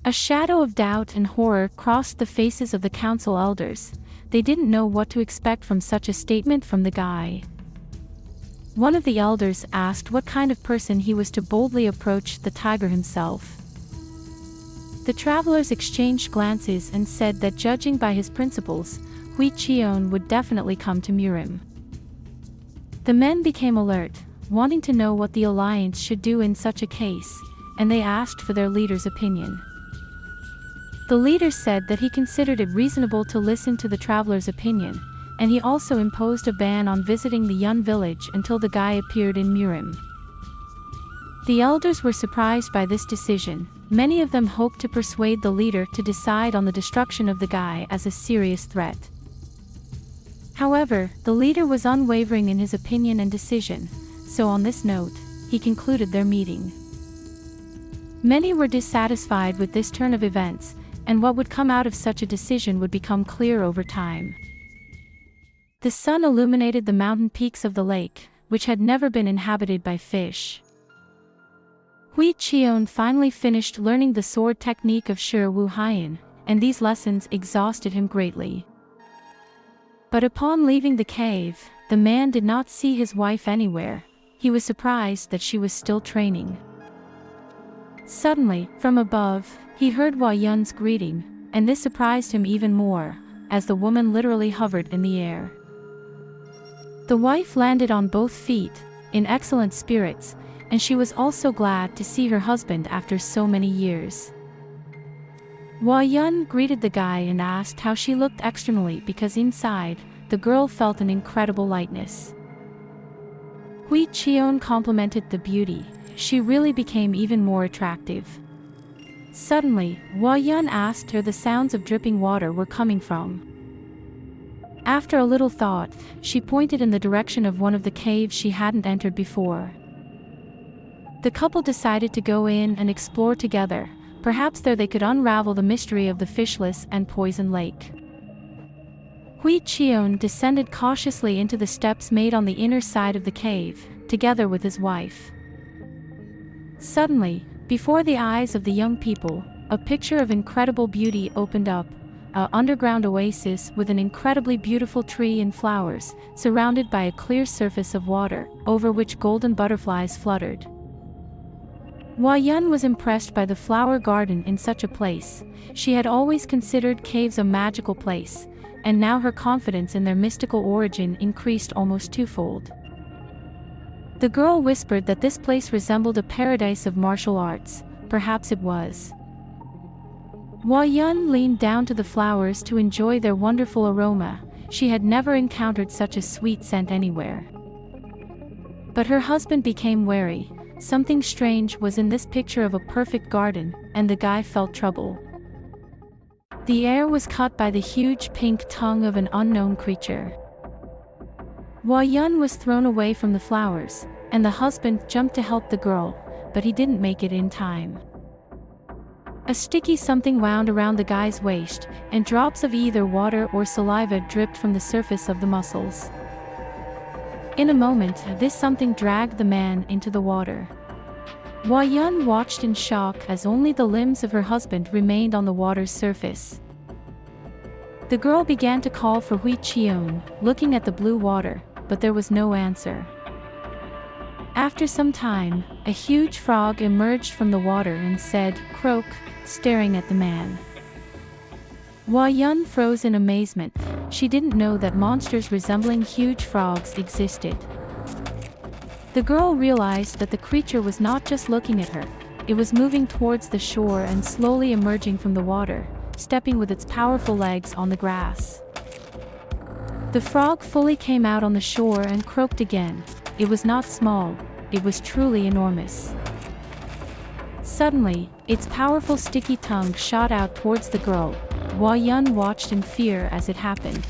A shadow of doubt and horror crossed the faces of the council elders. They didn't know what to expect from such a statement from the guy. One of the elders asked what kind of person he was to boldly approach the tiger himself. The travelers exchanged glances and said that judging by his principles, Hwi Chon would definitely come to Murim. The men became alert, wanting to know what the alliance should do in such a case, and they asked for their leader's opinion. The leader said that he considered it reasonable to listen to the traveler's opinion, and he also imposed a ban on visiting the Yeon village until the guy appeared in Murim. The elders were surprised by this decision. Many of them hoped to persuade the leader to decide on the destruction of the guy as a serious threat. However, the leader was unwavering in his opinion and decision, so on this note, he concluded their meeting. Many were dissatisfied with this turn of events, and what would come out of such a decision would become clear over time. The sun illuminated the mountain peaks of the lake, which had never been inhabited by fish. Hwi Chon finally finished learning the sword technique of Shi Wu Hien, and these lessons exhausted him greatly. But upon leaving the cave, the man did not see his wife anywhere. He was surprised that she was still training. Suddenly, from above, he heard Yeon's greeting, and this surprised him even more, as the woman literally hovered in the air. The wife landed on both feet, in excellent spirits, and she was also glad to see her husband after so many years. Yeon greeted the guy and asked how she looked externally because inside, the girl felt an incredible lightness. Hwi Chon complimented the beauty. She really became even more attractive. Suddenly, Yeon asked her the sounds of dripping water were coming from. After a little thought, she pointed in the direction of one of the caves she hadn't entered before. The couple decided to go in and explore together. Perhaps there they could unravel the mystery of the fishless and poison lake. Hwi Chon descended cautiously into the steps made on the inner side of the cave, together with his wife. Suddenly, before the eyes of the young people, a picture of incredible beauty opened up, an underground oasis with an incredibly beautiful tree and flowers, surrounded by a clear surface of water, over which golden butterflies fluttered. Yeon was impressed by the flower garden in such a place. She had always considered caves a magical place, and now her confidence in their mystical origin increased almost twofold. The girl whispered that this place resembled a paradise of martial arts. Perhaps it was. Yeon leaned down to the flowers to enjoy their wonderful aroma. She had never encountered such a sweet scent anywhere. But her husband became wary. Something strange was in this picture of a perfect garden, and the guy felt trouble. The air was cut by the huge pink tongue of an unknown creature. Yeon was thrown away from the flowers, and the husband jumped to help the girl, but he didn't make it in time. A sticky something wound around the guy's waist, and drops of either water or saliva dripped from the surface of the muscles. In a moment, this something dragged the man into the water. Yeon watched in shock as only the limbs of her husband remained on the water's surface. The girl began to call for Hwi Chon, looking at the blue water, but there was no answer. After some time, a huge frog emerged from the water and said, "Croak," staring at the man. Yeon froze in amazement. She didn't know that monsters resembling huge frogs existed. The girl realized that the creature was not just looking at her. It was moving towards the shore and slowly emerging from the water, stepping with its powerful legs on the grass. The frog fully came out on the shore and croaked again. It was not small, it was truly enormous. Suddenly, its powerful sticky tongue shot out towards the girl. Yeon watched in fear as it happened.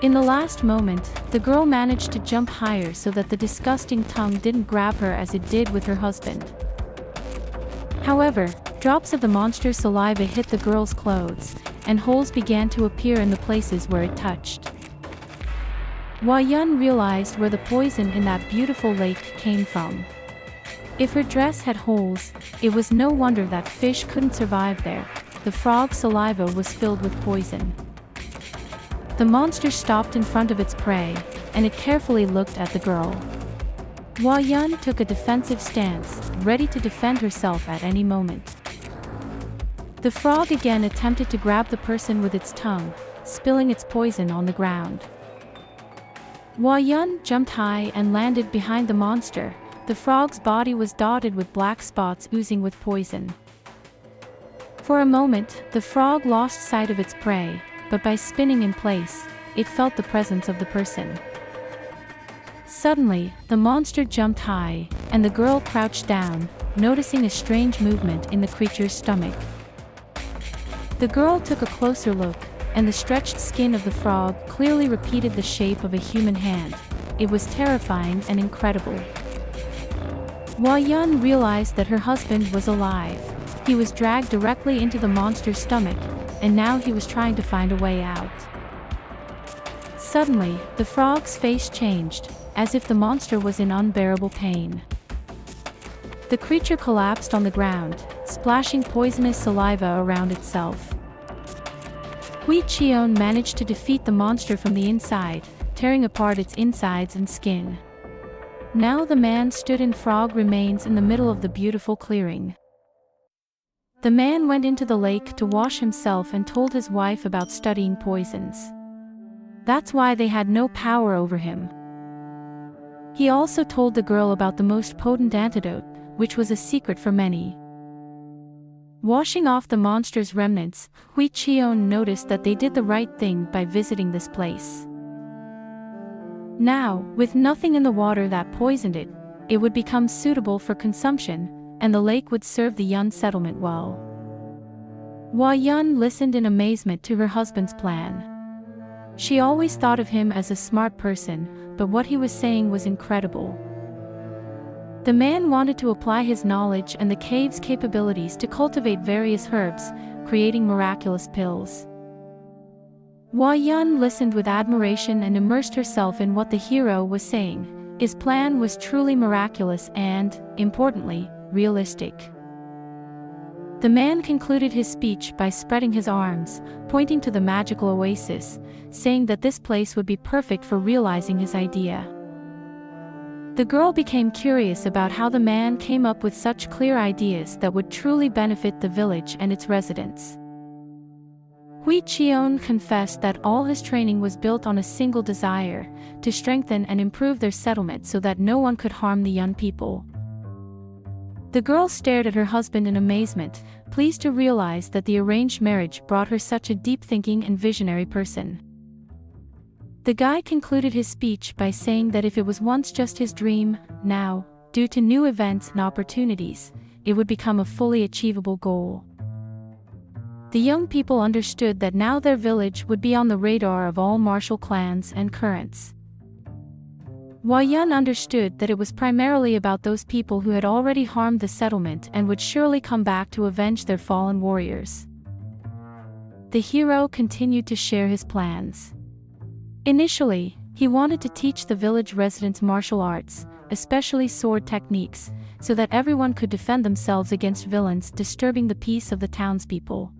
In the last moment, the girl managed to jump higher so that the disgusting tongue didn't grab her as it did with her husband. However, drops of the monster's saliva hit the girl's clothes, and holes began to appear in the places where it touched. Yeon realized where the poison in that beautiful lake came from. If her dress had holes, it was no wonder that fish couldn't survive there. The frog's saliva was filled with poison. The monster stopped in front of its prey, and it carefully looked at the girl. Yeon took a defensive stance, ready to defend herself at any moment. The frog again attempted to grab the person with its tongue, spilling its poison on the ground. Yeon jumped high and landed behind the monster. The frog's body was dotted with black spots oozing with poison. For a moment, the frog lost sight of its prey, but by spinning in place, it felt the presence of the person. Suddenly, the monster jumped high, and the girl crouched down, noticing a strange movement in the creature's stomach. The girl took a closer look, and the stretched skin of the frog clearly repeated the shape of a human hand. It was terrifying and incredible. Yeon realized that her husband was alive. He was dragged directly into the monster's stomach, and now he was trying to find a way out. Suddenly, the frog's face changed, as if the monster was in unbearable pain. The creature collapsed on the ground, splashing poisonous saliva around itself. Hwi Chon managed to defeat the monster from the inside, tearing apart its insides and skin. Now the man stood in frog remains in the middle of the beautiful clearing. The man went into the lake to wash himself and told his wife about studying poisons. That's why they had no power over him. He also told the girl about the most potent antidote, which was a secret for many. Washing off the monster's remnants, Hwi Chon noticed that they did the right thing by visiting this place. Now, with nothing in the water that poisoned it, it would become suitable for consumption, and the lake would serve the Yeon settlement well. Yeon listened in amazement to her husband's plan. She always thought of him as a smart person, but what he was saying was incredible. The man wanted to apply his knowledge and the cave's capabilities to cultivate various herbs, creating miraculous pills. Yeon listened with admiration and immersed herself in what the hero was saying. His plan was truly miraculous and, importantly, realistic. The man concluded his speech by spreading his arms, pointing to the magical oasis, saying that this place would be perfect for realizing his idea. The girl became curious about how the man came up with such clear ideas that would truly benefit the village and its residents. Hwi Chon confessed that all his training was built on a single desire, to strengthen and improve their settlement so that no one could harm the young people. The girl stared at her husband in amazement, pleased to realize that the arranged marriage brought her such a deep-thinking and visionary person. The guy concluded his speech by saying that if it was once just his dream, now, due to new events and opportunities, it would become a fully achievable goal. The young people understood that now their village would be on the radar of all martial clans and currents. Yeon understood that it was primarily about those people who had already harmed the settlement and would surely come back to avenge their fallen warriors. The hero continued to share his plans. Initially, he wanted to teach the village residents martial arts, especially sword techniques, so that everyone could defend themselves against villains disturbing the peace of the townspeople.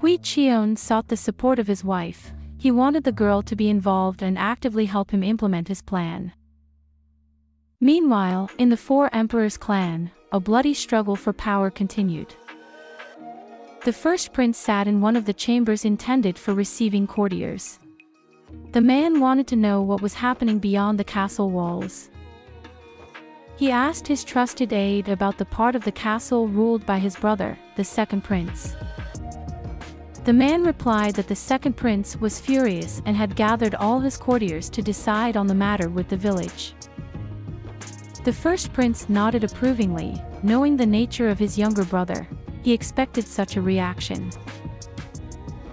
Hwi Chon sought the support of his wife. He wanted the girl to be involved and actively help him implement his plan. Meanwhile, in the Four Emperors clan, a bloody struggle for power continued. The first prince sat in one of the chambers intended for receiving courtiers. The man wanted to know what was happening beyond the castle walls. He asked his trusted aide about the part of the castle ruled by his brother, the second prince. The man replied that the second prince was furious and had gathered all his courtiers to decide on the matter with the village. The first prince nodded approvingly, knowing the nature of his younger brother. He expected such a reaction.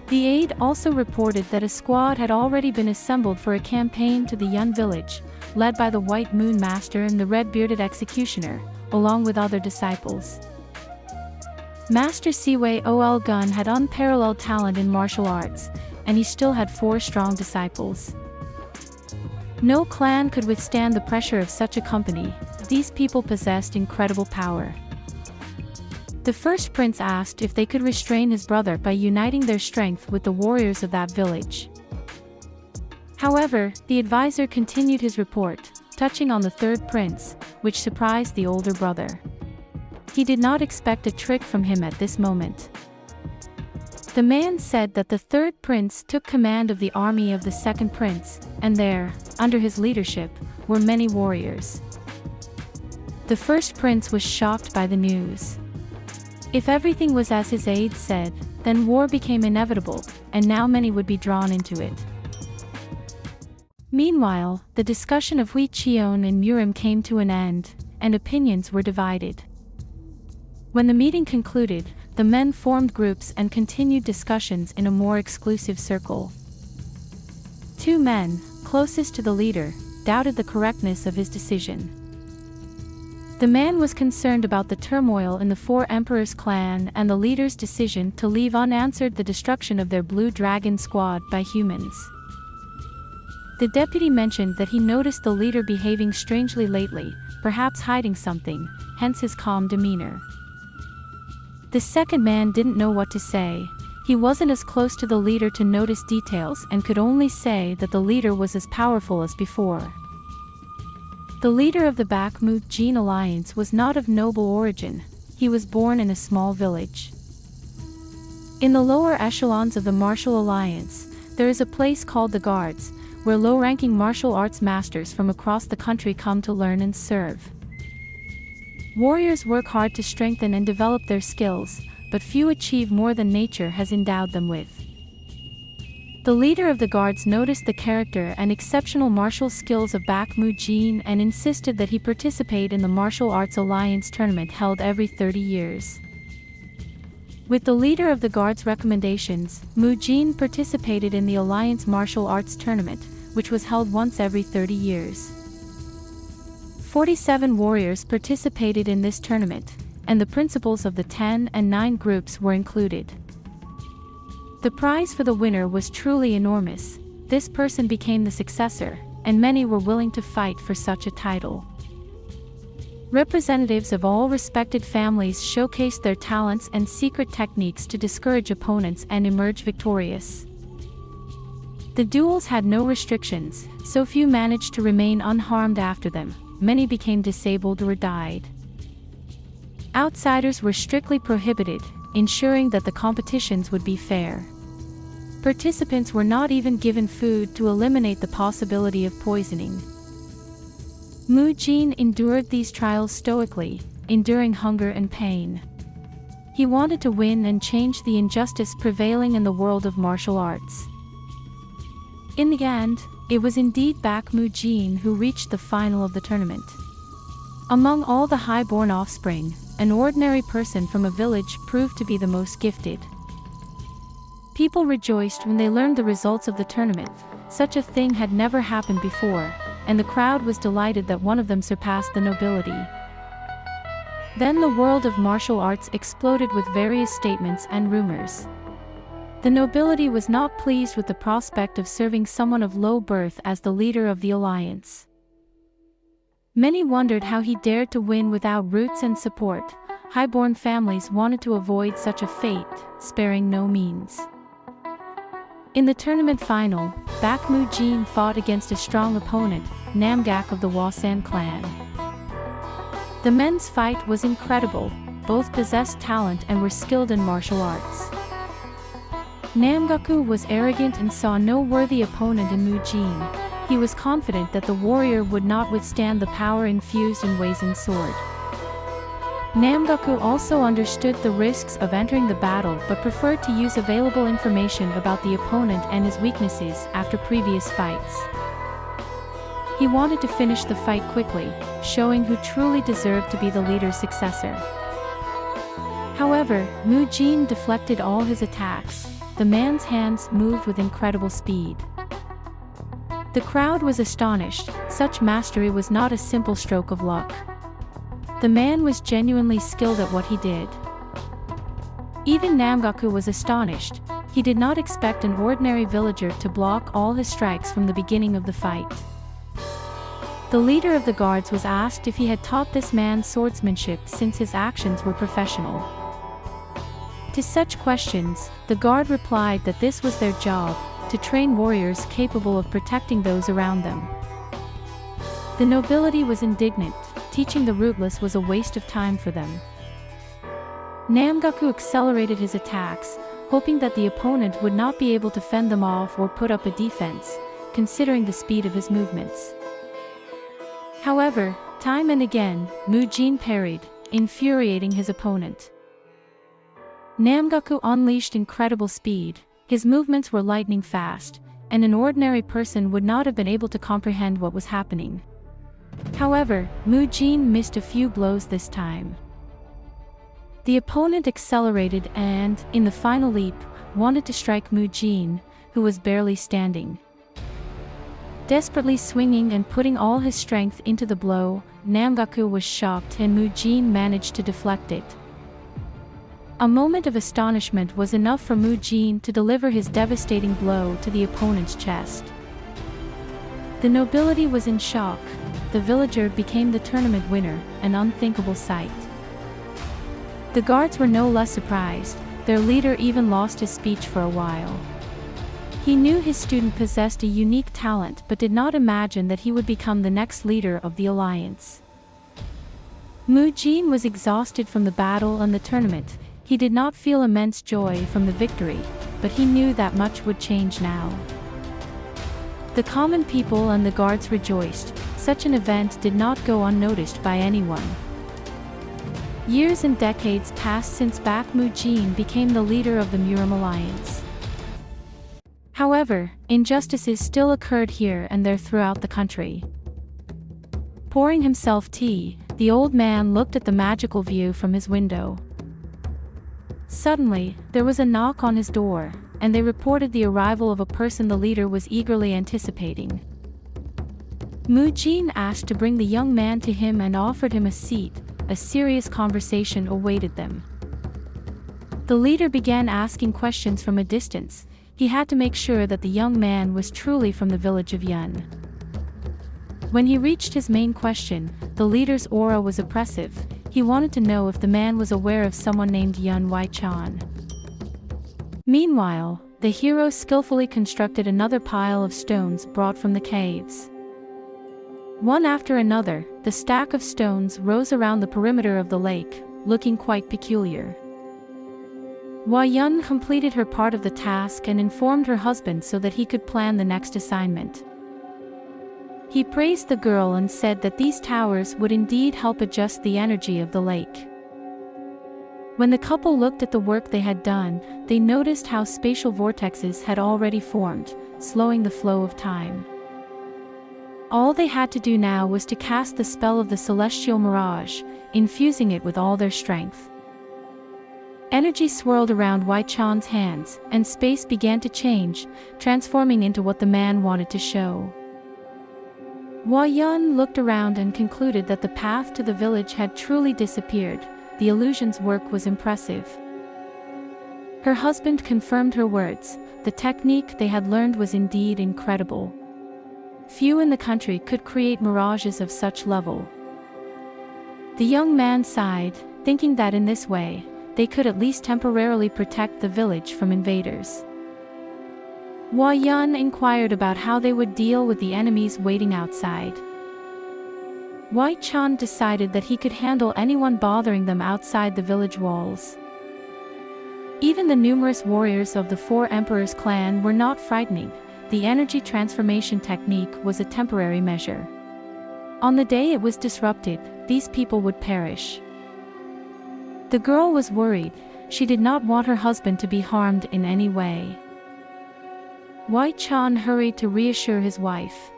The aide also reported that a squad had already been assembled for a campaign to the Yeon village, led by the White Moon Master and the red-bearded executioner, along with other disciples. Master Siwei Ol Gun had unparalleled talent in martial arts, and he still had 4 strong disciples. No clan could withstand the pressure of such a company. these people possessed incredible power. The first prince asked if they could restrain his brother by uniting their strength with the warriors of that village. However, the advisor continued his report, touching on the third prince, which surprised the older brother. He did not expect a trick from him at this moment. The man said that the third prince took command of the army of the second prince, and there, under his leadership, were many warriors. The first prince was shocked by the news. If everything was as his aide said, then war became inevitable, and now many would be drawn into it. Meanwhile, the discussion of Hwi Chon and Murim came to an end, and opinions were divided. When the meeting concluded, the men formed groups and continued discussions in a more exclusive circle. Two men, closest to the leader, doubted the correctness of his decision. The man was concerned about the turmoil in the Four Emperors clan and the leader's decision to leave unanswered the destruction of their Blue Dragon squad by humans. The deputy mentioned that he noticed the leader behaving strangely lately, perhaps hiding something, hence his calm demeanor. The second man didn't know what to say. He wasn't as close to the leader to notice details and could only say that the leader was as powerful as before. The leader of the Baekmu-jin alliance was not of noble origin. He was born in a small village. In the lower echelons of the martial alliance, there is a place called the Guards, where low-ranking martial arts masters from across the country come to learn and serve. Warriors work hard to strengthen and develop their skills, but few achieve more than nature has endowed them with. The leader of the Guards noticed the character and exceptional martial skills of Baekmu-jin and insisted that he participate in the Martial Arts Alliance tournament held every 30 years. With the leader of the Guards' recommendations, Mu-jin participated in the Alliance Martial Arts Tournament, which was held once every 30 years. 47 warriors participated in this tournament, and the principals of the 10 and 9 groups were included. The prize for the winner was truly enormous. This person became the successor, and many were willing to fight for such a title. Representatives of all respected families showcased their talents and secret techniques to discourage opponents and emerge victorious. The duels had no restrictions, so few managed to remain unharmed after them. Many became disabled or died. Outsiders were strictly prohibited, ensuring that the competitions would be fair. Participants were not even given food to eliminate the possibility of poisoning. Mu-jin endured these trials stoically, enduring hunger and pain. He wanted to win and change the injustice prevailing in the world of martial arts. In the end, it was indeed Baekmu-jin who reached the final of the tournament. Among all the high-born offspring, an ordinary person from a village proved to be the most gifted. People rejoiced when they learned the results of the tournament. Such a thing had never happened before, and the crowd was delighted that one of them surpassed the nobility. Then the world of martial arts exploded with various statements and rumors. The nobility was not pleased with the prospect of serving someone of low birth as the leader of the alliance. Many wondered how he dared to win without roots and support. High-born families wanted to avoid such a fate, sparing no means. In the tournament final, Baekmu-jin fought against a strong opponent, Namgak of the Hwasan clan. The men's fight was incredible. Both possessed talent and were skilled in martial arts. Namgaku was arrogant and saw no worthy opponent in Mu-jin. He was confident that the warrior would not withstand the power infused in Hwasan's sword. Namgaku also understood the risks of entering the battle but preferred to use available information about the opponent and his weaknesses after previous fights. He wanted to finish the fight quickly, showing who truly deserved to be the leader's successor. However, Mu-jin deflected all his attacks. The man's hands moved with incredible speed. The crowd was astonished. Such mastery was not a simple stroke of luck. The man was genuinely skilled at what he did. Even Namgaku was astonished. He did not expect an ordinary villager to block all his strikes from the beginning of the fight. The leader of the guards was asked if he had taught this man swordsmanship since his actions were professional. To such questions, the guard replied that this was their job, to train warriors capable of protecting those around them. The nobility was indignant, teaching the rootless was a waste of time for them. Namgaku accelerated his attacks, hoping that the opponent would not be able to fend them off or put up a defense, considering the speed of his movements. However, time and again, Mujin parried, infuriating his opponent. Namgaku unleashed incredible speed, his movements were lightning fast, and an ordinary person would not have been able to comprehend what was happening. However, Mujin missed a few blows this time. The opponent accelerated and, in the final leap, wanted to strike Mujin, who was barely standing. Desperately swinging and putting all his strength into the blow, Namgaku was shocked and Mujin managed to deflect it. A moment of astonishment was enough for Mujin to deliver his devastating blow to the opponent's chest. The nobility was in shock. The villager became the tournament winner, an unthinkable sight. The guards were no less surprised, their leader even lost his speech for a while. He knew his student possessed a unique talent but did not imagine that he would become the next leader of the alliance. Mujin was exhausted from the battle and the tournament. He did not feel immense joy from the victory, but he knew that much would change now. The common people and the guards rejoiced. Such an event did not go unnoticed by anyone. Years and decades passed since Bak Mujin became the leader of the Muram Alliance. However, injustices still occurred here and there throughout the country. Pouring himself tea, the old man looked at the magical view from his window. Suddenly, there was a knock on his door, and they reported the arrival of a person the leader was eagerly anticipating. Mujin asked to bring the young man to him and offered him a seat. A serious conversation awaited them. The leader began asking questions from a distance. He had to make sure that the young man was truly from the village of Yeon. When he reached his main question, the leader's aura was oppressive. He wanted to know if the man was aware of someone named Yeon Hwi Chon. Meanwhile, the hero skillfully constructed another pile of stones brought from the caves. One after another, the stack of stones rose around the perimeter of the lake, looking quite peculiar. Hwa Yeon completed her part of the task and informed her husband so that he could plan the next assignment. He praised the girl and said that these towers would indeed help adjust the energy of the lake. When the couple looked at the work they had done, they noticed how spatial vortexes had already formed, slowing the flow of time. All they had to do now was to cast the spell of the celestial mirage, infusing it with all their strength. Energy swirled around Hwi Chon's hands, and space began to change, transforming into what the man wanted to show. Hwa Yeon looked around and concluded that the path to the village had truly disappeared. The illusion's work was impressive. Her husband confirmed her words. The technique they had learned was indeed incredible. Few in the country could create mirages of such level. The young man sighed, thinking that in this way, they could at least temporarily protect the village from invaders. Hwa Yeon inquired about how they would deal with the enemies waiting outside. Hwi Chon decided that he could handle anyone bothering them outside the village walls. Even the numerous warriors of the Four Emperors clan were not frightening. The energy transformation technique was a temporary measure. On the day it was disrupted, these people would perish. The girl was worried. She did not want her husband to be harmed in any way. Hwi Chon hurried to reassure his wife.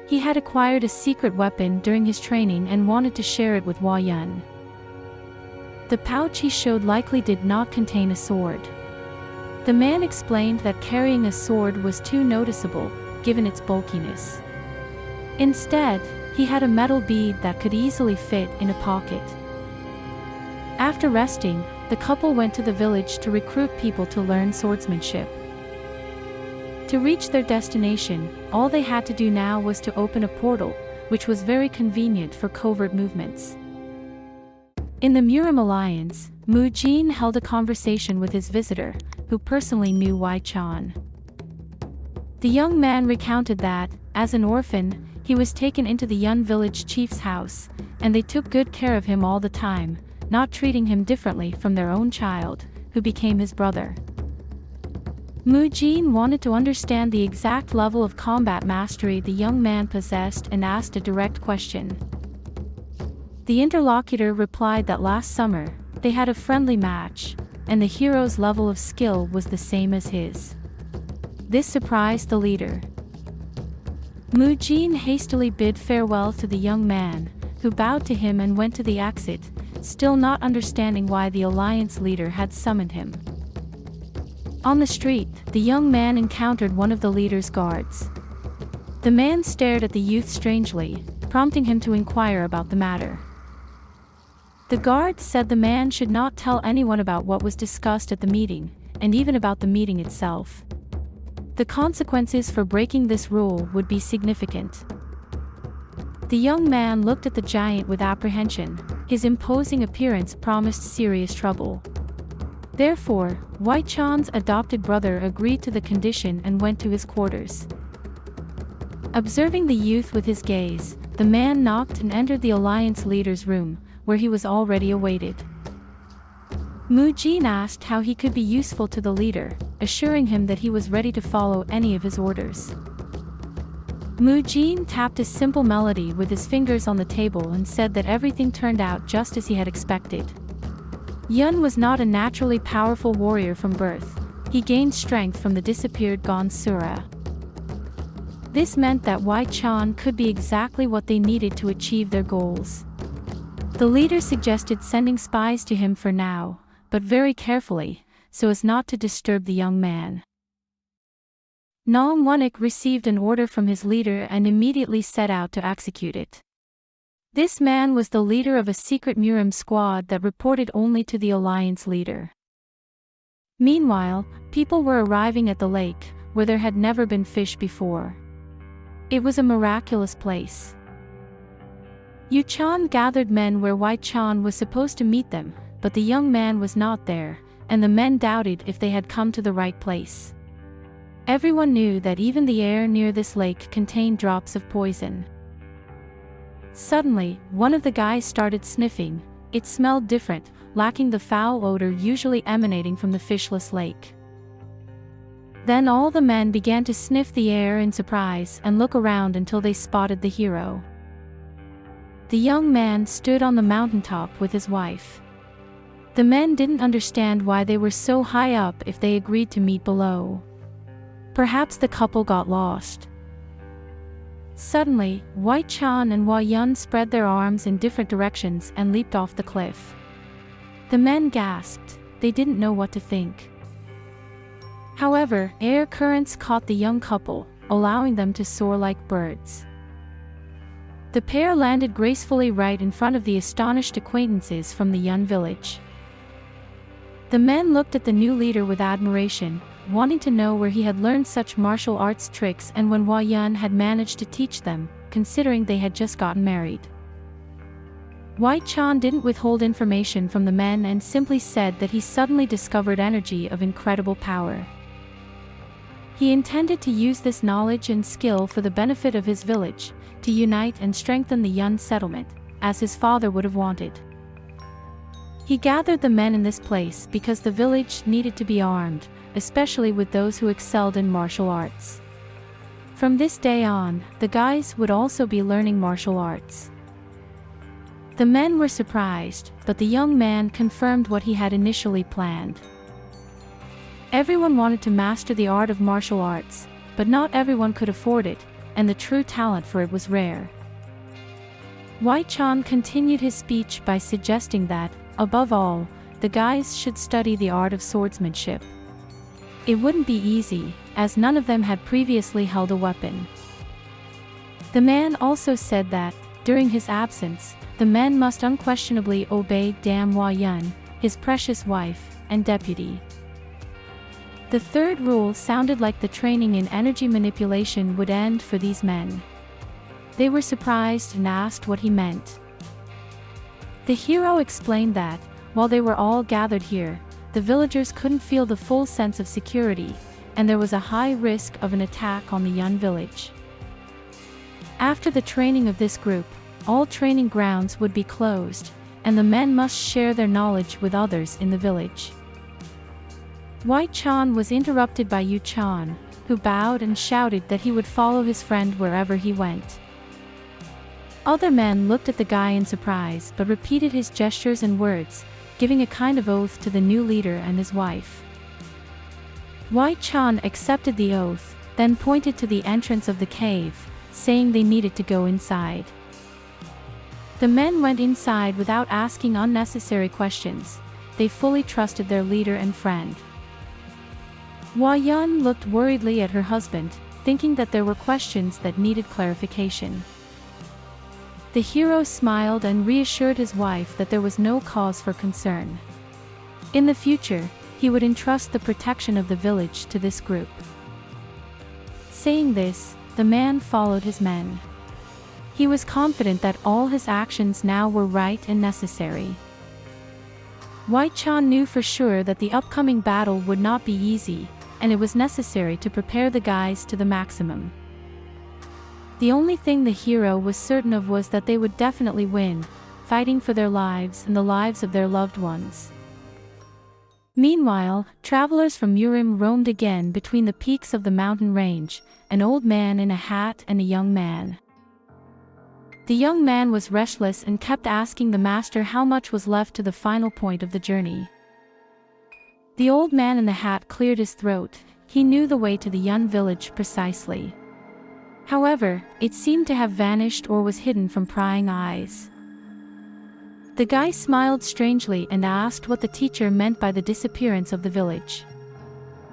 He had acquired a secret weapon during his training and wanted to share it with Hwa Yeon. The pouch he showed likely did not contain a sword. The man explained that carrying a sword was too noticeable, given its bulkiness. Instead, he had a metal bead that could easily fit in a pocket. After resting, the couple went to the village to recruit people to learn swordsmanship. To reach their destination, all they had to do now was to open a portal, which was very convenient for covert movements. In the Murim alliance, Mu Jin held a conversation with his visitor, who personally knew Hwi Chon. The young man recounted that, as an orphan, he was taken into the Yeon village chief's house, and they took good care of him all the time, not treating him differently from their own child, who became his brother. Mu Jin wanted to understand the exact level of combat mastery the young man possessed and asked a direct question. The interlocutor replied that last summer, they had a friendly match, and the hero's level of skill was the same as his. This surprised the leader. Mu Jin hastily bid farewell to the young man, who bowed to him and went to the exit, still not understanding why the alliance leader had summoned him. On the street, the young man encountered one of the leader's guards. The man stared at the youth strangely, prompting him to inquire about the matter. The guard said the man should not tell anyone about what was discussed at the meeting, and even about the meeting itself. The consequences for breaking this rule would be significant. The young man looked at the giant with apprehension. His imposing appearance promised serious trouble. Therefore, Hwi Chon's adopted brother agreed to the condition and went to his quarters. Observing the youth with his gaze, the man knocked and entered the alliance leader's room, where he was already awaited. Mu Jin asked how he could be useful to the leader, assuring him that he was ready to follow any of his orders. Mu Jin tapped a simple melody with his fingers on the table and said that everything turned out just as he had expected. Yeon was not a naturally powerful warrior from birth. He gained strength from the disappeared Gon Sura. This meant that Hwi Chon could be exactly what they needed to achieve their goals. The leader suggested sending spies to him for now, but very carefully, so as not to disturb the young man. Nong Wonik received an order from his leader and immediately set out to execute it. This man was the leader of a secret Murim squad that reported only to the alliance leader. Meanwhile, people were arriving at the lake, where there had never been fish before. It was a miraculous place. Yu Chon gathered men where Hwi Chon was supposed to meet them, but the young man was not there, and the men doubted if they had come to the right place. Everyone knew that even the air near this lake contained drops of poison. Suddenly, one of the guys started sniffing. It smelled different, lacking the foul odor usually emanating from the fishless lake. Then all the men began to sniff the air in surprise and look around until they spotted the hero. The young man stood on the mountaintop with his wife. The men didn't understand why they were so high up if they agreed to meet below. Perhaps the couple got lost. Suddenly, Hwi Chon and Hwa Yun spread their arms in different directions and leaped off the cliff. The men gasped. They didn't know what to think. However, air currents caught the young couple, allowing them to soar like birds. The pair landed gracefully right in front of the astonished acquaintances from the Yeon village. The men looked at the new leader with admiration, wanting to know where he had learned such martial arts tricks and when Hwa Yun had managed to teach them, considering they had just gotten married. Hwi Chon didn't withhold information from the men and simply said that he suddenly discovered energy of incredible power. He intended to use this knowledge and skill for the benefit of his village, to unite and strengthen the Yeon settlement, as his father would have wanted. He gathered the men in this place because the village needed to be armed, especially with those who excelled in martial arts. From this day on, the guys would also be learning martial arts. The men were surprised, but the young man confirmed what he had initially planned. Everyone wanted to master the art of martial arts, but not everyone could afford it, and the true talent for it was rare. Hwi Chon continued his speech by suggesting that, above all, the guys should study the art of swordsmanship. It wouldn't be easy, as none of them had previously held a weapon. The man also said that, during his absence, the men must unquestionably obey Dam Hwa Yun, his precious wife, and deputy. The third rule sounded like the training in energy manipulation would end for these men. They were surprised and asked what he meant. The hero explained that, while they were all gathered here, the villagers couldn't feel the full sense of security, and there was a high risk of an attack on the Yeon village. After the training of this group, all training grounds would be closed, and the men must share their knowledge with others in the village. Hwi Chon was interrupted by Yeon Chon, who bowed and shouted that he would follow his friend wherever he went. Other men looked at the guy in surprise but repeated his gestures and words, giving a kind of oath to the new leader and his wife. Hwi Chon accepted the oath, then pointed to the entrance of the cave, saying they needed to go inside. The men went inside without asking unnecessary questions. They fully trusted their leader and friend. Hwa Yeon looked worriedly at her husband, thinking that there were questions that needed clarification. The hero smiled and reassured his wife that there was no cause for concern. In the future, he would entrust the protection of the village to this group. Saying this, the man followed his men. He was confident that all his actions now were right and necessary. Hwi Chon knew for sure that the upcoming battle would not be easy, and it was necessary to prepare the guys to the maximum. The only thing the hero was certain of was that they would definitely win, fighting for their lives and the lives of their loved ones. Meanwhile, travelers from Urim roamed again between the peaks of the mountain range, an old man in a hat and a young man. The young man was restless and kept asking the master how much was left to the final point of the journey. The old man in the hat cleared his throat. He knew the way to the Yeon village precisely. However, it seemed to have vanished or was hidden from prying eyes. The guy smiled strangely and asked what the teacher meant by the disappearance of the village.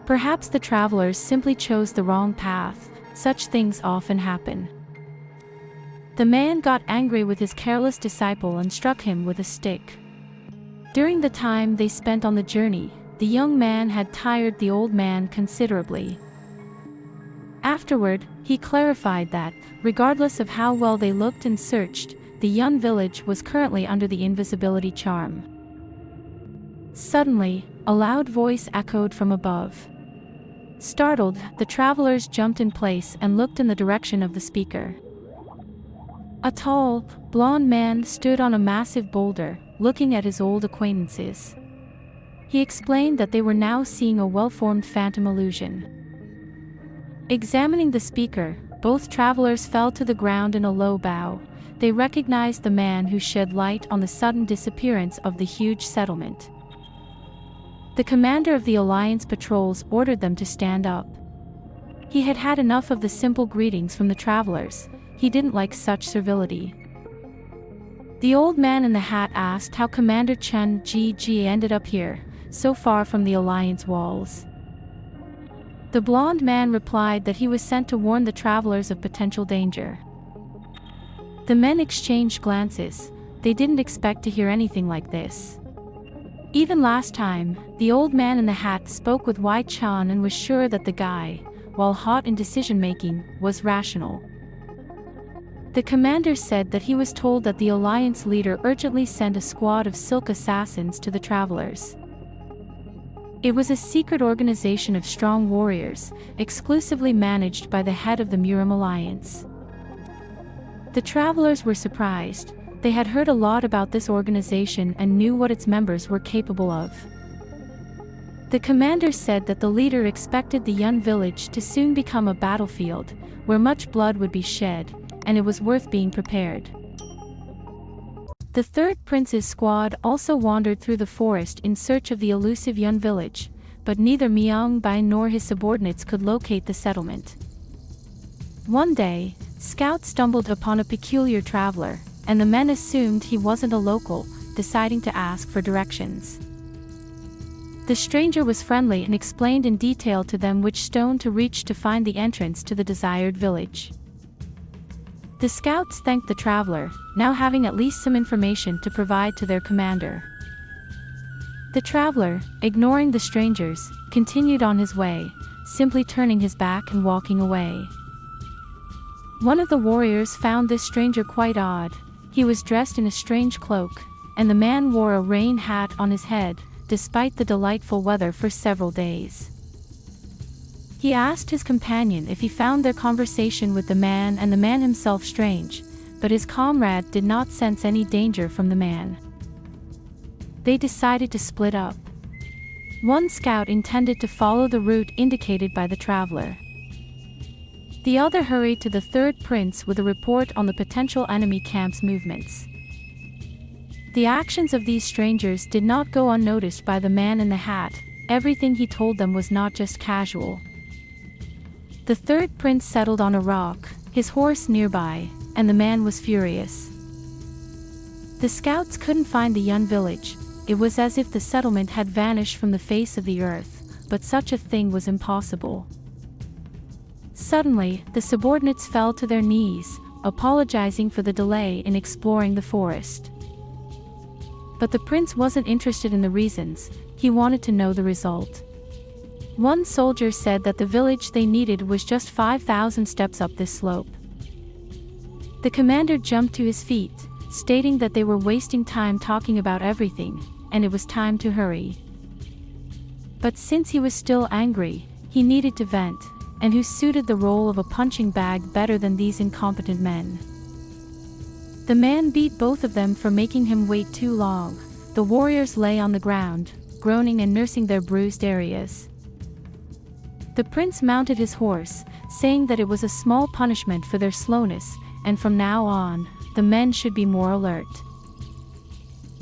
Perhaps the travelers simply chose the wrong path. Such things often happen. The man got angry with his careless disciple and struck him with a stick. During the time they spent on the journey, the young man had tired the old man considerably. Afterward, he clarified that, regardless of how well they looked and searched, the Yeon village was currently under the invisibility charm. Suddenly, a loud voice echoed from above. Startled, the travelers jumped in place and looked in the direction of the speaker. A tall, blond man stood on a massive boulder, looking at his old acquaintances. He explained that they were now seeing a well-formed phantom illusion. Examining the speaker, both travelers fell to the ground in a low bow. They recognized the man who shed light on the sudden disappearance of the huge settlement. The commander of the Alliance patrols ordered them to stand up. He had had enough of the simple greetings from the travelers. He didn't like such servility. The old man in the hat asked how Commander Chen Ji ended up here, so far from the Alliance walls. The blond man replied that he was sent to warn the travelers of potential danger. The men exchanged glances. They didn't expect to hear anything like this. Even last time, the old man in the hat spoke with Hwi Chon and was sure that the guy, while hot in decision-making, was rational. The commander said that he was told that the Alliance leader urgently sent a squad of silk assassins to the travelers. It was a secret organization of strong warriors, exclusively managed by the head of the Urim Alliance. The travelers were surprised. They had heard a lot about this organization and knew what its members were capable of. The commander said that the leader expected the Yeon village to soon become a battlefield, where much blood would be shed, and it was worth being prepared. The third prince's squad also wandered through the forest in search of the elusive Yeon village, but neither Myung Bai nor his subordinates could locate the settlement. One day, scouts stumbled upon a peculiar traveler, and the men assumed he wasn't a local, deciding to ask for directions. The stranger was friendly and explained in detail to them which stone to reach to find the entrance to the desired village. The scouts thanked the traveler, now having at least some information to provide to their commander. The traveler, ignoring the strangers, continued on his way, simply turning his back and walking away. One of the warriors found this stranger quite odd. He was dressed in a strange cloak, and the man wore a rain hat on his head, despite the delightful weather for several days. He asked his companion if he found their conversation with the man and the man himself strange, but his comrade did not sense any danger from the man. They decided to split up. One scout intended to follow the route indicated by the traveler. The other hurried to the third prince with a report on the potential enemy camp's movements. The actions of these strangers did not go unnoticed by the man in the hat. Everything he told them was not just casual. The third prince settled on a rock, his horse nearby, and the man was furious. The scouts couldn't find the Yeon village. It was as if the settlement had vanished from the face of the earth, but such a thing was impossible. Suddenly, the subordinates fell to their knees, apologizing for the delay in exploring the forest. But the prince wasn't interested in the reasons, he wanted to know the result. One soldier said that the village they needed was just 5,000 steps up this slope. The commander jumped to his feet, stating that they were wasting time talking about everything, and it was time to hurry. But since he was still angry, he needed to vent, and who suited the role of a punching bag better than these incompetent men? The man beat both of them for making him wait too long. The warriors lay on the ground, groaning and nursing their bruised areas. The prince mounted his horse, saying that it was a small punishment for their slowness, and from now on, the men should be more alert.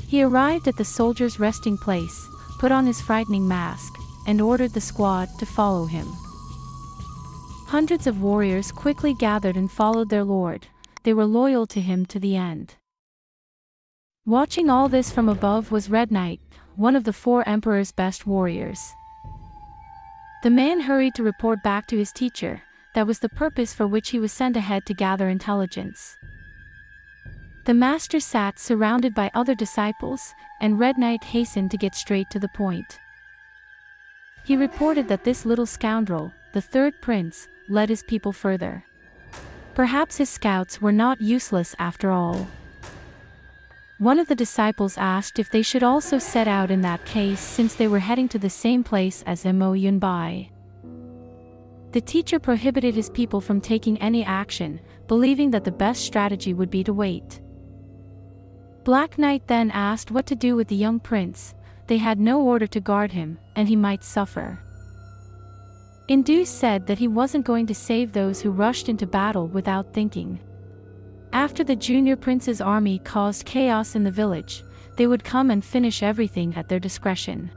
He arrived at the soldiers' resting place, put on his frightening mask, and ordered the squad to follow him. Hundreds of warriors quickly gathered and followed their lord. They were loyal to him to the end. Watching all this from above was Red Knight, one of the four emperor's best warriors. The man hurried to report back to his teacher. That was the purpose for which he was sent ahead to gather intelligence. The master sat surrounded by other disciples, and Red Knight hastened to get straight to the point. He reported that this little scoundrel, the third prince, led his people further. Perhaps his scouts were not useless after all. One of the disciples asked if they should also set out in that case since they were heading to the same place as Mo Yunbai. The teacher prohibited his people from taking any action, believing that the best strategy would be to wait. Black Knight then asked what to do with the young prince. They had no order to guard him, and he might suffer. Indu said that he wasn't going to save those who rushed into battle without thinking. After the junior prince's army caused chaos in the village, they would come and finish everything at their discretion.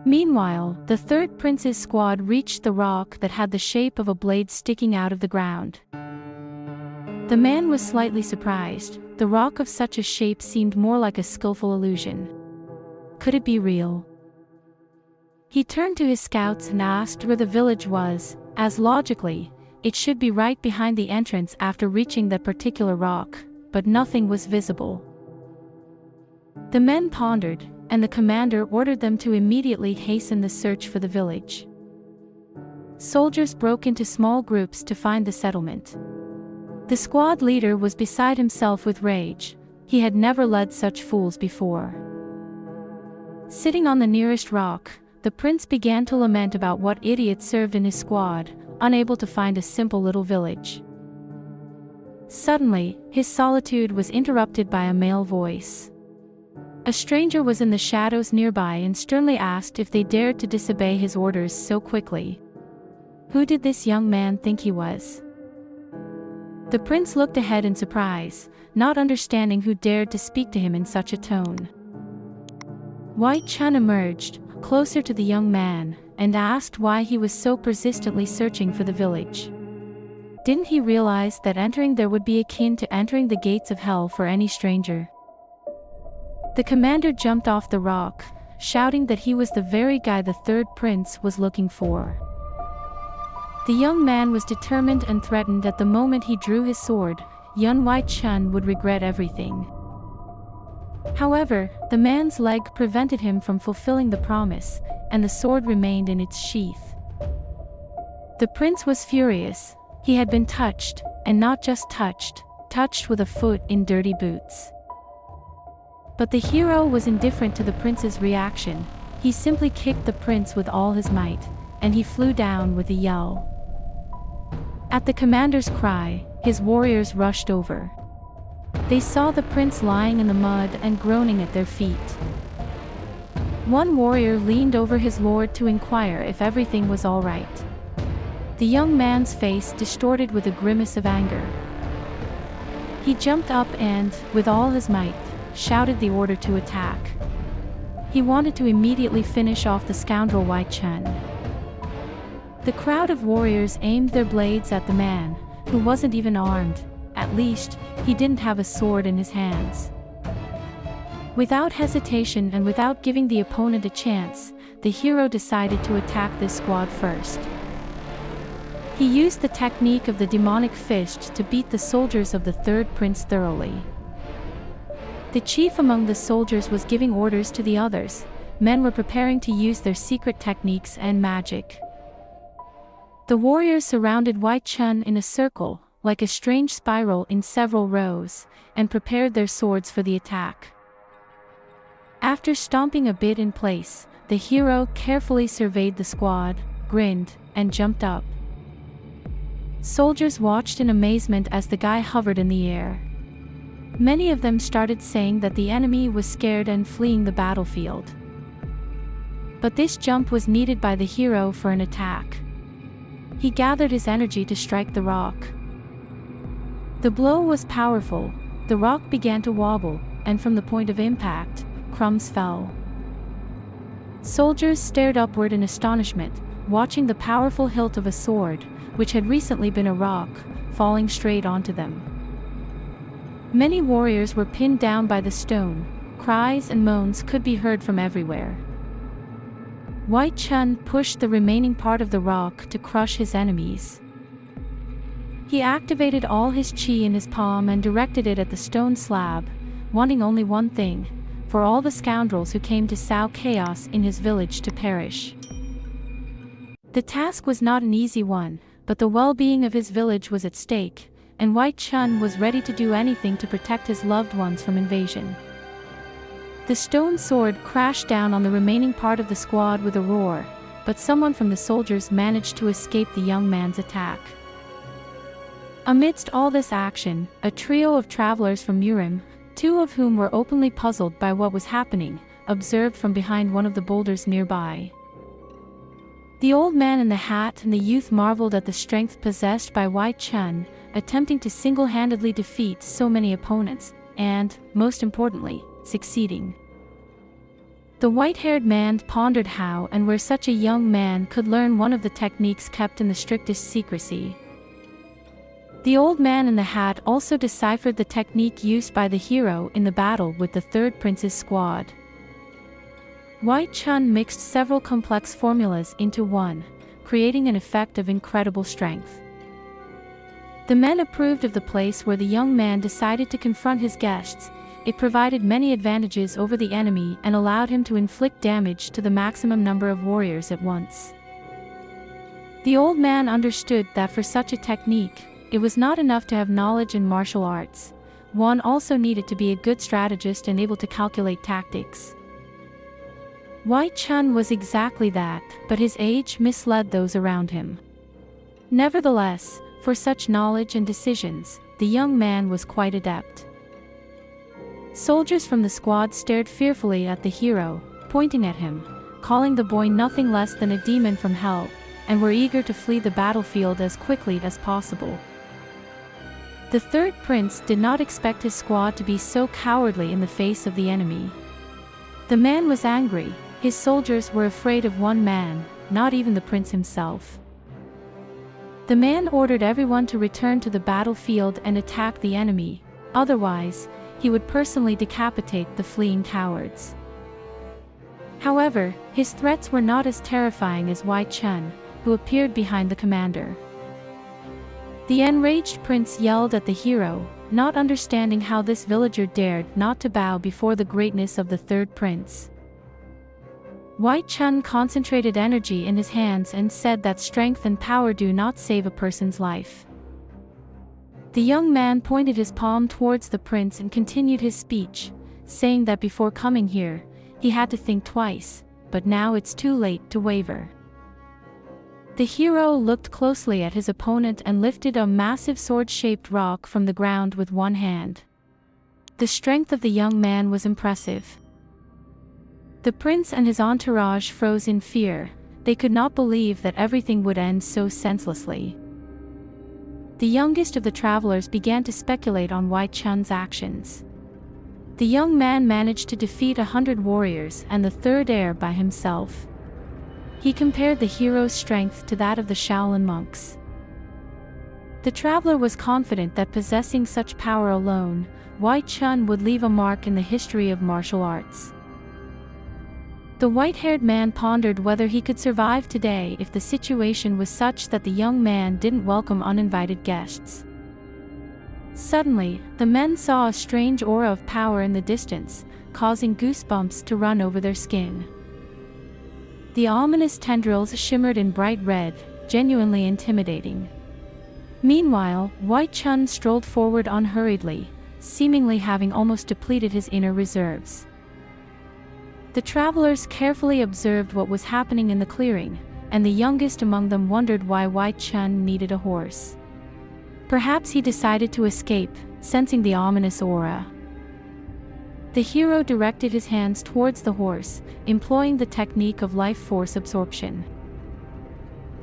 Meanwhile, the third prince's squad reached the rock that had the shape of a blade sticking out of the ground. The man was slightly surprised. The rock of such a shape seemed more like a skillful illusion. Could it be real? He turned to his scouts and asked where the village was, as logically, it should be right behind the entrance after reaching that particular rock, but nothing was visible. The men pondered, and the commander ordered them to immediately hasten the search for the village. Soldiers broke into small groups to find the settlement. The squad leader was beside himself with rage. He had never led such fools before. Sitting on the nearest rock, the prince began to lament about what idiot served in his squad, unable to find a simple little village. Suddenly, his solitude was interrupted by a male voice. A stranger was in the shadows nearby and sternly asked if they dared to disobey his orders so quickly. Who did this young man think he was? The prince looked ahead in surprise, not understanding who dared to speak to him in such a tone. Hwi Chon emerged, closer to the young man, and asked why he was so persistently searching for the village. Didn't he realize that entering there would be akin to entering the gates of hell for any stranger? The commander jumped off the rock, shouting that he was the very guy the third prince was looking for. The young man was determined and threatened that the moment he drew his sword, Yeon Hwi Chon would regret everything. However, the man's leg prevented him from fulfilling the promise, and the sword remained in its sheath. The prince was furious. He had been touched, and not just touched with a foot in dirty boots. But the hero was indifferent to the prince's reaction. He simply kicked the prince with all his might, and he flew down with a yell. At the commander's cry, his warriors rushed over. They saw the prince lying in the mud and groaning at their feet. One warrior leaned over his lord to inquire if everything was all right. The young man's face distorted with a grimace of anger. He jumped up and, with all his might, shouted the order to attack. He wanted to immediately finish off the scoundrel Hwi Chon. The crowd of warriors aimed their blades at the man, who wasn't even armed. At least, he didn't have a sword in his hands. Without hesitation and without giving the opponent a chance, the hero decided to attack this squad first. He used the technique of the demonic fist to beat the soldiers of the third prince thoroughly. The chief among the soldiers was giving orders to the others. Men were preparing to use their secret techniques and magic. The warriors surrounded Hwi Chon in a circle, like a strange spiral in several rows, and prepared their swords for the attack. After stomping a bit in place, the hero carefully surveyed the squad, grinned, and jumped up. Soldiers watched in amazement as the guy hovered in the air. Many of them started saying that the enemy was scared and fleeing the battlefield. But this jump was needed by the hero for an attack. He gathered his energy to strike the rock. The blow was powerful. The rock began to wobble, and from the point of impact, crumbs fell. Soldiers stared upward in astonishment, watching the powerful hilt of a sword, which had recently been a rock, falling straight onto them. Many warriors were pinned down by the stone. Cries and moans could be heard from everywhere. Hwi Chon pushed the remaining part of the rock to crush his enemies. He activated all his chi in his palm and directed it at the stone slab, wanting only one thing: for all the scoundrels who came to sow chaos in his village to perish. The task was not an easy one, but the well-being of his village was at stake, and Hwi Chon was ready to do anything to protect his loved ones from invasion. The stone sword crashed down on the remaining part of the squad with a roar, but someone from the soldiers managed to escape the young man's attack. Amidst all this action, a trio of travelers from Urim, two of whom were openly puzzled by what was happening, observed from behind one of the boulders nearby. The old man in the hat and the youth marveled at the strength possessed by Hwi Chon, attempting to single-handedly defeat so many opponents, and, most importantly, succeeding. The white-haired man pondered how and where such a young man could learn one of the techniques kept in the strictest secrecy. The old man in the hat also deciphered the technique used by the hero in the battle with the third prince's squad. Hwi Chon mixed several complex formulas into one, creating an effect of incredible strength. The men approved of the place where the young man decided to confront his guests. It provided many advantages over the enemy and allowed him to inflict damage to the maximum number of warriors at once. The old man understood that for such a technique, it was not enough to have knowledge in martial arts. One also needed to be a good strategist and able to calculate tactics. Hwi Chon was exactly that, but his age misled those around him. Nevertheless, for such knowledge and decisions, the young man was quite adept. Soldiers from the squad stared fearfully at the hero, pointing at him, calling the boy nothing less than a demon from hell, and were eager to flee the battlefield as quickly as possible. The third prince did not expect his squad to be so cowardly in the face of the enemy. The man was angry. His soldiers were afraid of one man, not even the prince himself. The man ordered everyone to return to the battlefield and attack the enemy, otherwise, he would personally decapitate the fleeing cowards. However, his threats were not as terrifying as Hwi Chon, who appeared behind the commander. The enraged prince yelled at the hero, not understanding how this villager dared not to bow before the greatness of the third prince. Hwi Chon concentrated energy in his hands and said that strength and power do not save a person's life, The young man pointed his palm towards the prince and continued his speech, saying that before coming here, he had to think twice, but now it's too late to waver. The hero looked closely at his opponent and lifted a massive sword-shaped rock from the ground with one hand. The strength of the young man was impressive. The prince and his entourage froze in fear. They could not believe that everything would end so senselessly. The youngest of the travelers began to speculate on Hwi Chon's actions. The young man managed to defeat 100 warriors and the third heir by himself. He compared the hero's strength to that of the Shaolin monks. The traveler was confident that possessing such power alone, Hwi Chon would leave a mark in the history of martial arts. The white-haired man pondered whether he could survive today if the situation was such that the young man didn't welcome uninvited guests. Suddenly, the men saw a strange aura of power in the distance, causing goosebumps to run over their skin. The ominous tendrils shimmered in bright red, genuinely intimidating. Meanwhile, Hwi Chon strolled forward unhurriedly, seemingly having almost depleted his inner reserves. The travelers carefully observed what was happening in the clearing, and the youngest among them wondered why Hwi Chon needed a horse. Perhaps he decided to escape, sensing the ominous aura. The hero directed his hands towards the horse, employing the technique of life force absorption.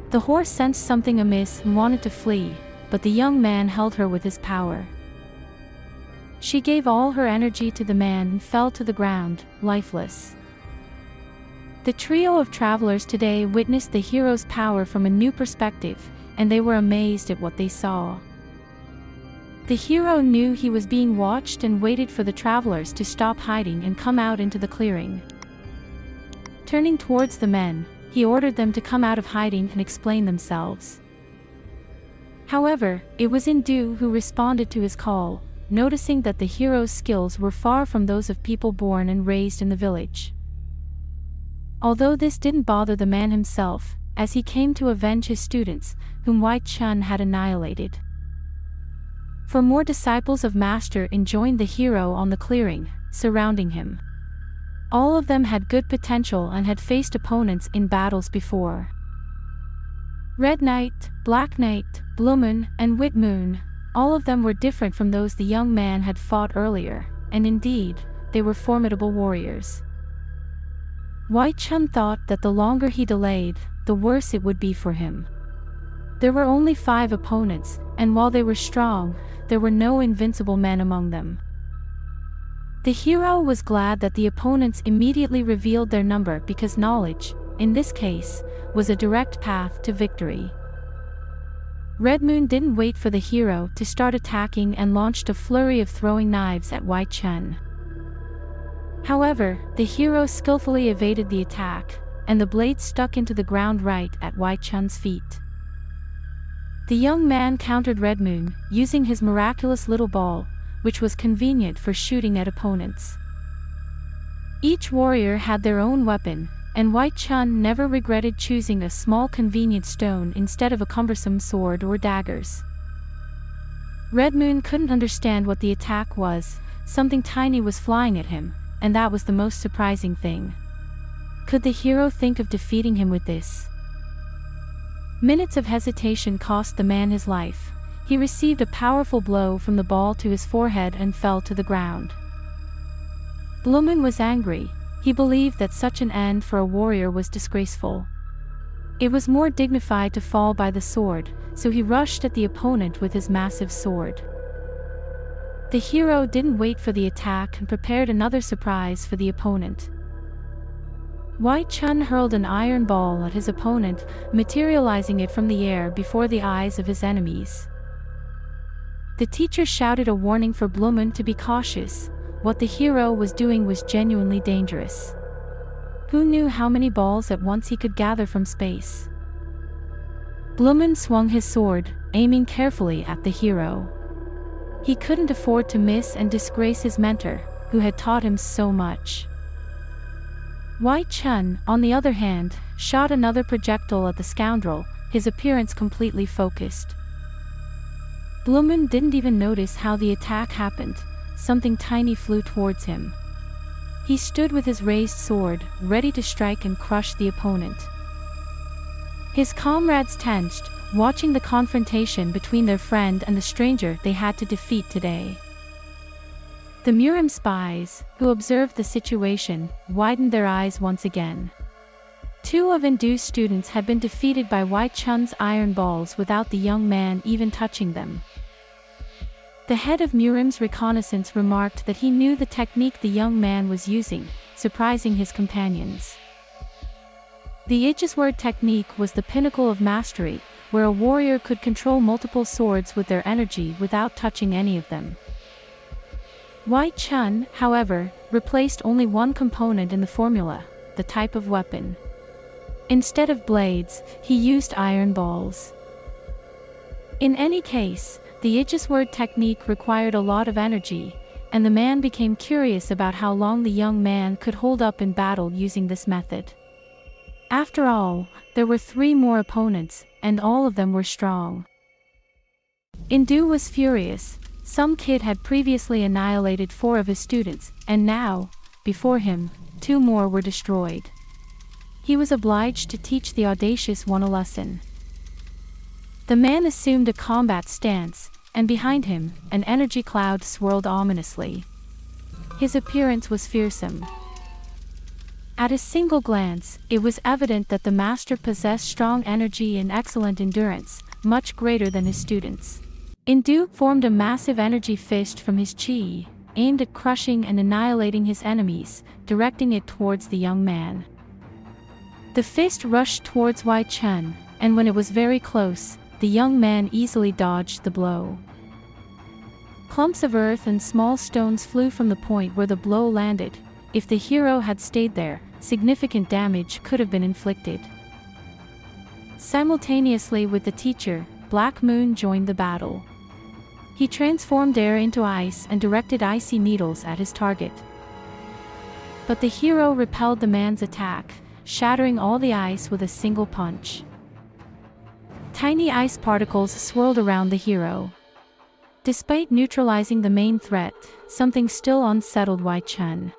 The horse sensed something amiss and wanted to flee, but the young man held her with his power. She gave all her energy to the man and fell to the ground, lifeless. The trio of travelers today witnessed the hero's power from a new perspective, and they were amazed at what they saw. The hero knew he was being watched and waited for the travelers to stop hiding and come out into the clearing. Turning towards the men, he ordered them to come out of hiding and explain themselves. However, it was Indu who responded to his call, noticing that the hero's skills were far from those of people born and raised in the village. Although this didn't bother the man himself, as he came to avenge his students, whom Hwi Chon had annihilated. For more disciples of Master In joined the hero on the clearing, surrounding him. All of them had good potential and had faced opponents in battles before. Red Knight, Black Knight, Blue Moon, and White Moon, all of them were different from those the young man had fought earlier, and indeed, they were formidable warriors. Hwi Chon thought that the longer he delayed, the worse it would be for him. There were only 5 opponents, and while they were strong, there were no invincible men among them. The hero was glad that the opponents immediately revealed their number because knowledge, in this case, was a direct path to victory. Red Moon didn't wait for the hero to start attacking and launched a flurry of throwing knives at Hwi Chon. However, the hero skillfully evaded the attack, and the blade stuck into the ground right at Hwi Chon's feet. The young man countered Red Moon, using his miraculous little ball, which was convenient for shooting at opponents. Each warrior had their own weapon, and Hwi Chon never regretted choosing a small convenient stone instead of a cumbersome sword or daggers. Red Moon couldn't understand what the attack was. Something tiny was flying at him, and that was the most surprising thing. Could the hero think of defeating him with this? Minutes of hesitation cost the man his life. He received a powerful blow from the ball to his forehead and fell to the ground. Blue Moon was angry. He believed that such an end for a warrior was disgraceful. It was more dignified to fall by the sword, so he rushed at the opponent with his massive sword. The hero didn't wait for the attack and prepared another surprise for the opponent. Hwi Chon hurled an iron ball at his opponent, materializing it from the air before the eyes of his enemies. The teacher shouted a warning for Blue Moon to be cautious. What the hero was doing was genuinely dangerous. Who knew how many balls at once he could gather from space? Blue Moon swung his sword, aiming carefully at the hero. He couldn't afford to miss and disgrace his mentor, who had taught him so much. Hwi Chon, on the other hand, shot another projectile at the scoundrel, his appearance completely focused. Blue Moon didn't even notice how the attack happened. Something tiny flew towards him. He stood with his raised sword, ready to strike and crush the opponent. His comrades tensed, watching the confrontation between their friend and the stranger they had to defeat today. The Murim spies, who observed the situation, widened their eyes once again. Two of Indu's students had been defeated by Hwi Chon's iron balls without the young man even touching them. The head of Murim's reconnaissance remarked that he knew the technique the young man was using, surprising his companions. The Ijisword technique was the pinnacle of mastery, where a warrior could control multiple swords with their energy without touching any of them. Hwi Chon, however, replaced only one component in the formula, the type of weapon. Instead of blades, he used iron balls. In any case, the Ijisword technique required a lot of energy, and the man became curious about how long the young man could hold up in battle using this method. After all, there were 3 more opponents, and all of them were strong. Indu was furious. Some kid had previously annihilated 4 of his students, and now, before him, 2 more were destroyed. He was obliged to teach the audacious one a lesson. The man assumed a combat stance, and behind him, an energy cloud swirled ominously. His appearance was fearsome. At a single glance, it was evident that the master possessed strong energy and excellent endurance, much greater than his students. Indu formed a massive energy fist from his chi, aimed at crushing and annihilating his enemies, directing it towards the young man. The fist rushed towards Hwi Chon, and when it was very close, the young man easily dodged the blow. Clumps of earth and small stones flew from the point where the blow landed. If the hero had stayed there, significant damage could have been inflicted. Simultaneously with the teacher, Black Moon joined the battle. He transformed air into ice and directed icy needles at his target. But the hero repelled the man's attack, shattering all the ice with a single punch. Tiny ice particles swirled around the hero. Despite neutralizing the main threat, something still unsettled Hwi Chon.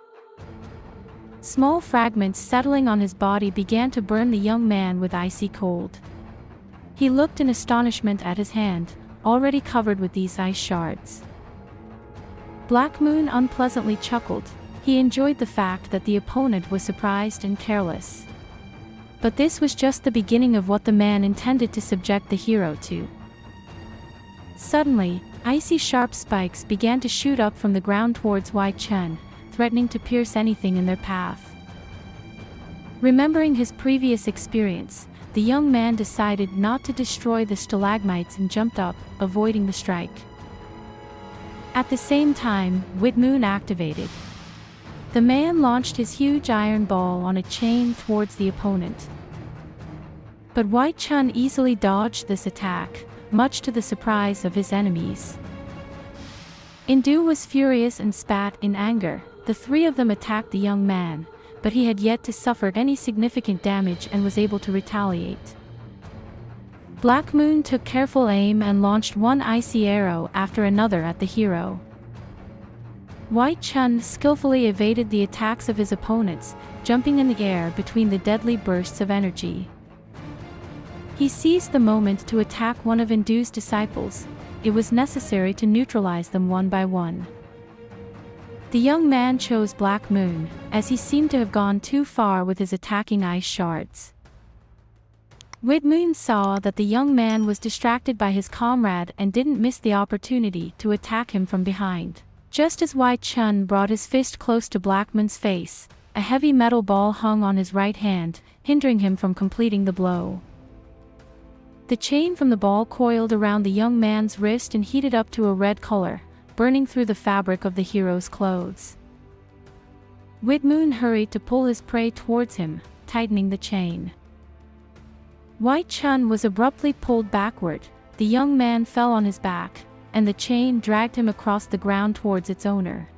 Small fragments settling on his body began to burn the young man with icy cold. He looked in astonishment at his hand, already covered with these ice shards. Black Moon unpleasantly chuckled. He enjoyed the fact that the opponent was surprised and careless. But this was just the beginning of what the man intended to subject the hero to. Suddenly, icy sharp spikes began to shoot up from the ground towards Hwi Chon, threatening to pierce anything in their path. Remembering his previous experience, the young man decided not to destroy the stalagmites and jumped up, avoiding the strike. At the same time, Hwi Moon activated. The man launched his huge iron ball on a chain towards the opponent. But Hwi Chon easily dodged this attack, much to the surprise of his enemies. Indu was furious and spat in anger. The 3 of them attacked the young man, but he had yet to suffer any significant damage and was able to retaliate. Black Moon took careful aim and launched one icy arrow after another at the hero. Hwi Chon skillfully evaded the attacks of his opponents, jumping in the air between the deadly bursts of energy. He seized the moment to attack one of Indu's disciples. It was necessary to neutralize them one by one. The young man chose Black Moon, as he seemed to have gone too far with his attacking ice shards. Hwi Moon saw that the young man was distracted by his comrade and didn't miss the opportunity to attack him from behind. Just as Hwi Chon brought his fist close to Black Moon's face, a heavy metal ball hung on his right hand, hindering him from completing the blow. The chain from the ball coiled around the young man's wrist and heated up to a red color, burning through the fabric of the hero's clothes. Hwi Moon hurried to pull his prey towards him, tightening the chain. Hwi Chon was abruptly pulled backward. The young man fell on his back, and the chain dragged him across the ground towards its owner.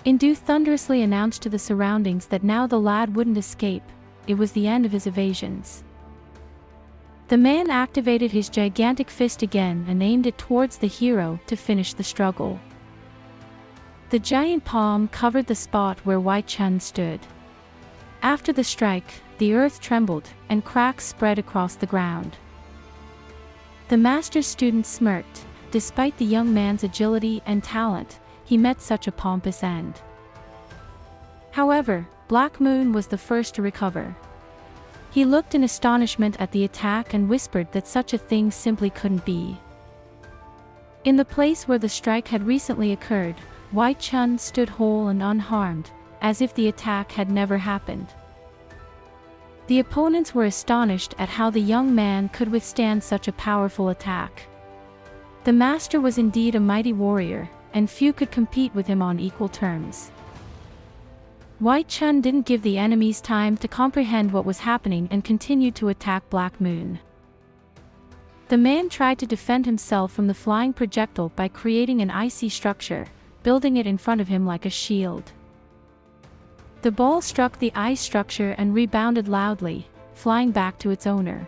Indu thunderously announced to the surroundings that now the lad wouldn't escape. It was the end of his evasions. The man activated his gigantic fist again and aimed it towards the hero to finish the struggle. The giant palm covered the spot where Hwi Chon stood. After the strike, the earth trembled, and cracks spread across the ground. The master's student smirked. Despite the young man's agility and talent, he met such a pompous end. However, Black Moon was the first to recover. He looked in astonishment at the attack and whispered that such a thing simply couldn't be. In the place where the strike had recently occurred, Hwi Chon stood whole and unharmed, as if the attack had never happened. The opponents were astonished at how the young man could withstand such a powerful attack. The master was indeed a mighty warrior, and few could compete with him on equal terms. Hwi Chon didn't give the enemies time to comprehend what was happening and continued to attack Black Moon. The man tried to defend himself from the flying projectile by creating an icy structure, building it in front of him like a shield. The ball struck the ice structure and rebounded loudly, flying back to its owner.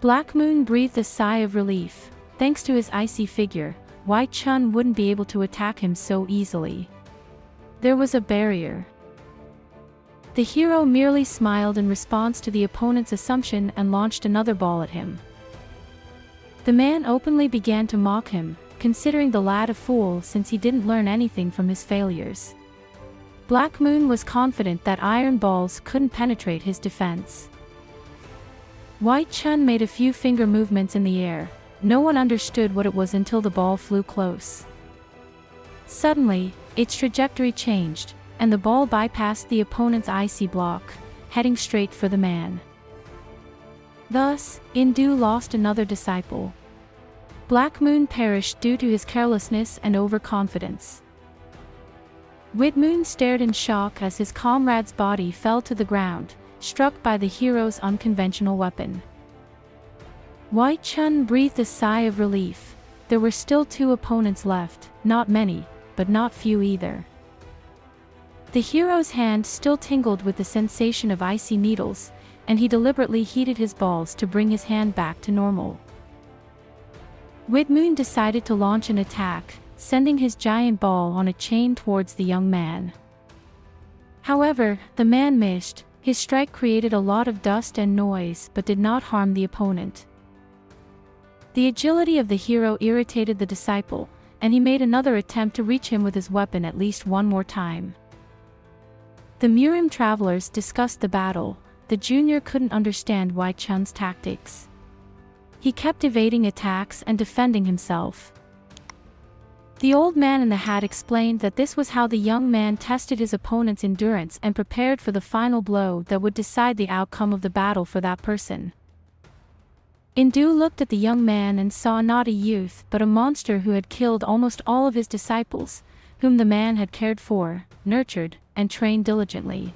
Black Moon breathed a sigh of relief. Thanks to his icy figure, Hwi Chon wouldn't be able to attack him so easily. There was a barrier. The hero merely smiled in response to the opponent's assumption and launched another ball at him. The man openly began to mock him, considering the lad a fool since he didn't learn anything from his failures. Black Moon was confident that iron balls couldn't penetrate his defense. Hwi Chon made a few finger movements in the air. No one understood what it was until the ball flew close. Suddenly, its trajectory changed, and the ball bypassed the opponent's icy block, heading straight for the man. Thus, Indu lost another disciple. Black Moon perished due to his carelessness and overconfidence. Hwi Moon stared in shock as his comrade's body fell to the ground, struck by the hero's unconventional weapon. Hwi Chon breathed a sigh of relief. There were still 2 opponents left, not many, but not few either. The hero's hand still tingled with the sensation of icy needles, and he deliberately heated his balls to bring his hand back to normal. Hwi Moon decided to launch an attack, sending his giant ball on a chain towards the young man. However, the man missed. His strike created a lot of dust and noise but did not harm the opponent. The agility of the hero irritated the disciple, and he made another attempt to reach him with his weapon at least one more time. The Murim travelers discussed the battle. The junior couldn't understand Hwi Chon's tactics. He kept evading attacks and defending himself. The old man in the hat explained that this was how the young man tested his opponent's endurance and prepared for the final blow that would decide the outcome of the battle for that person. Indu looked at the young man and saw not a youth but a monster who had killed almost all of his disciples, whom the man had cared for, nurtured, and trained diligently.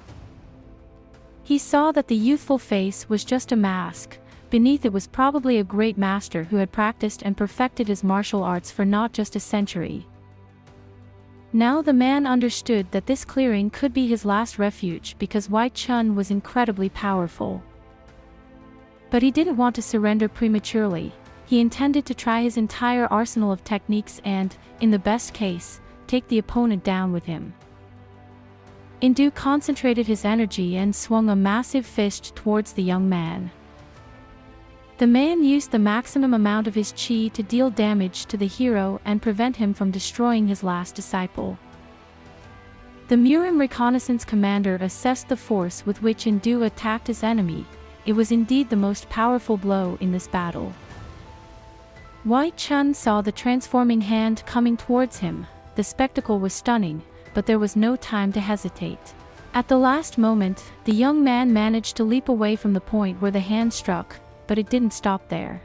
He saw that the youthful face was just a mask. Beneath it was probably a great master who had practiced and perfected his martial arts for not just a century. Now the man understood that this clearing could be his last refuge because Hwi Chon was incredibly powerful. But he didn't want to surrender prematurely. He intended to try his entire arsenal of techniques and, in the best case, take the opponent down with him. Indu concentrated his energy and swung a massive fist towards the young man. The man used the maximum amount of his chi to deal damage to the hero and prevent him from destroying his last disciple. The Murim reconnaissance commander assessed the force with which Indu attacked his enemy. It was indeed the most powerful blow in this battle. Hwi Chon saw the transforming hand coming towards him. The spectacle was stunning, but there was no time to hesitate. At the last moment, the young man managed to leap away from the point where the hand struck, but it didn't stop there.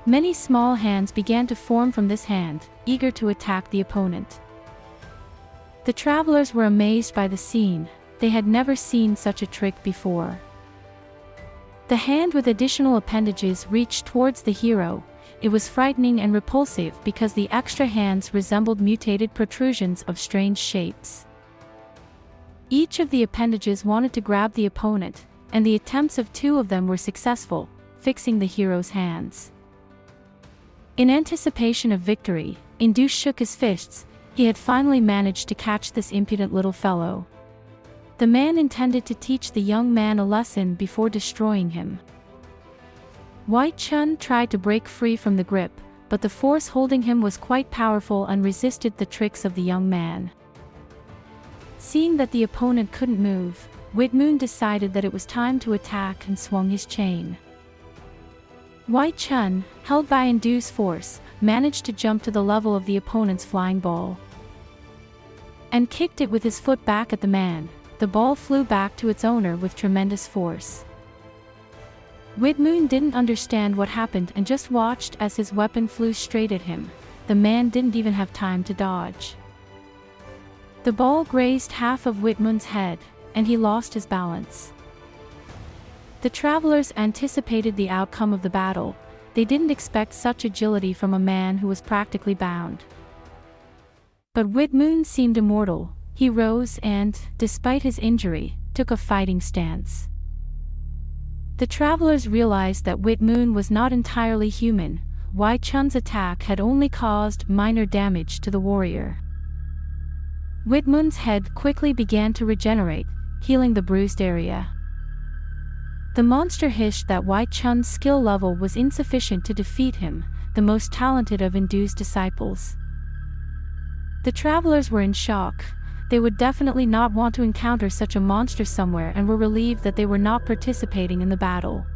Many small hands began to form from this hand, eager to attack the opponent. The travelers were amazed by the scene. They had never seen such a trick before. The hand with additional appendages reached towards the hero. It was frightening and repulsive because the extra hands resembled mutated protrusions of strange shapes. Each of the appendages wanted to grab the opponent, and the attempts of 2 of them were successful, fixing the hero's hands. In anticipation of victory, Indu shook his fists. He had finally managed to catch this impudent little fellow. The man intended to teach the young man a lesson before destroying him. Hwi Chon tried to break free from the grip, but the force holding him was quite powerful and resisted the tricks of the young man. Seeing that the opponent couldn't move, Whitmoon decided that it was time to attack and swung his chain. Hwi Chon, held by Indu's force, managed to jump to the level of the opponent's flying ball and kicked it with his foot back at the man. The ball flew back to its owner with tremendous force. Whitmoon didn't understand what happened and just watched as his weapon flew straight at him. The man didn't even have time to dodge. The ball grazed half of Whitmoon's head, and he lost his balance. The travelers anticipated the outcome of the battle. They didn't expect such agility from a man who was practically bound. But Whitmoon seemed immortal. He rose and, despite his injury, took a fighting stance. The travelers realized that Whitmoon was not entirely human. Hwi Chon's attack had only caused minor damage to the warrior. Whitmoon's head quickly began to regenerate, healing the bruised area. The monster hissed that Hwi Chon's skill level was insufficient to defeat him, the most talented of Indu's disciples. The travelers were in shock. They would definitely not want to encounter such a monster somewhere and were relieved that they were not participating in the battle.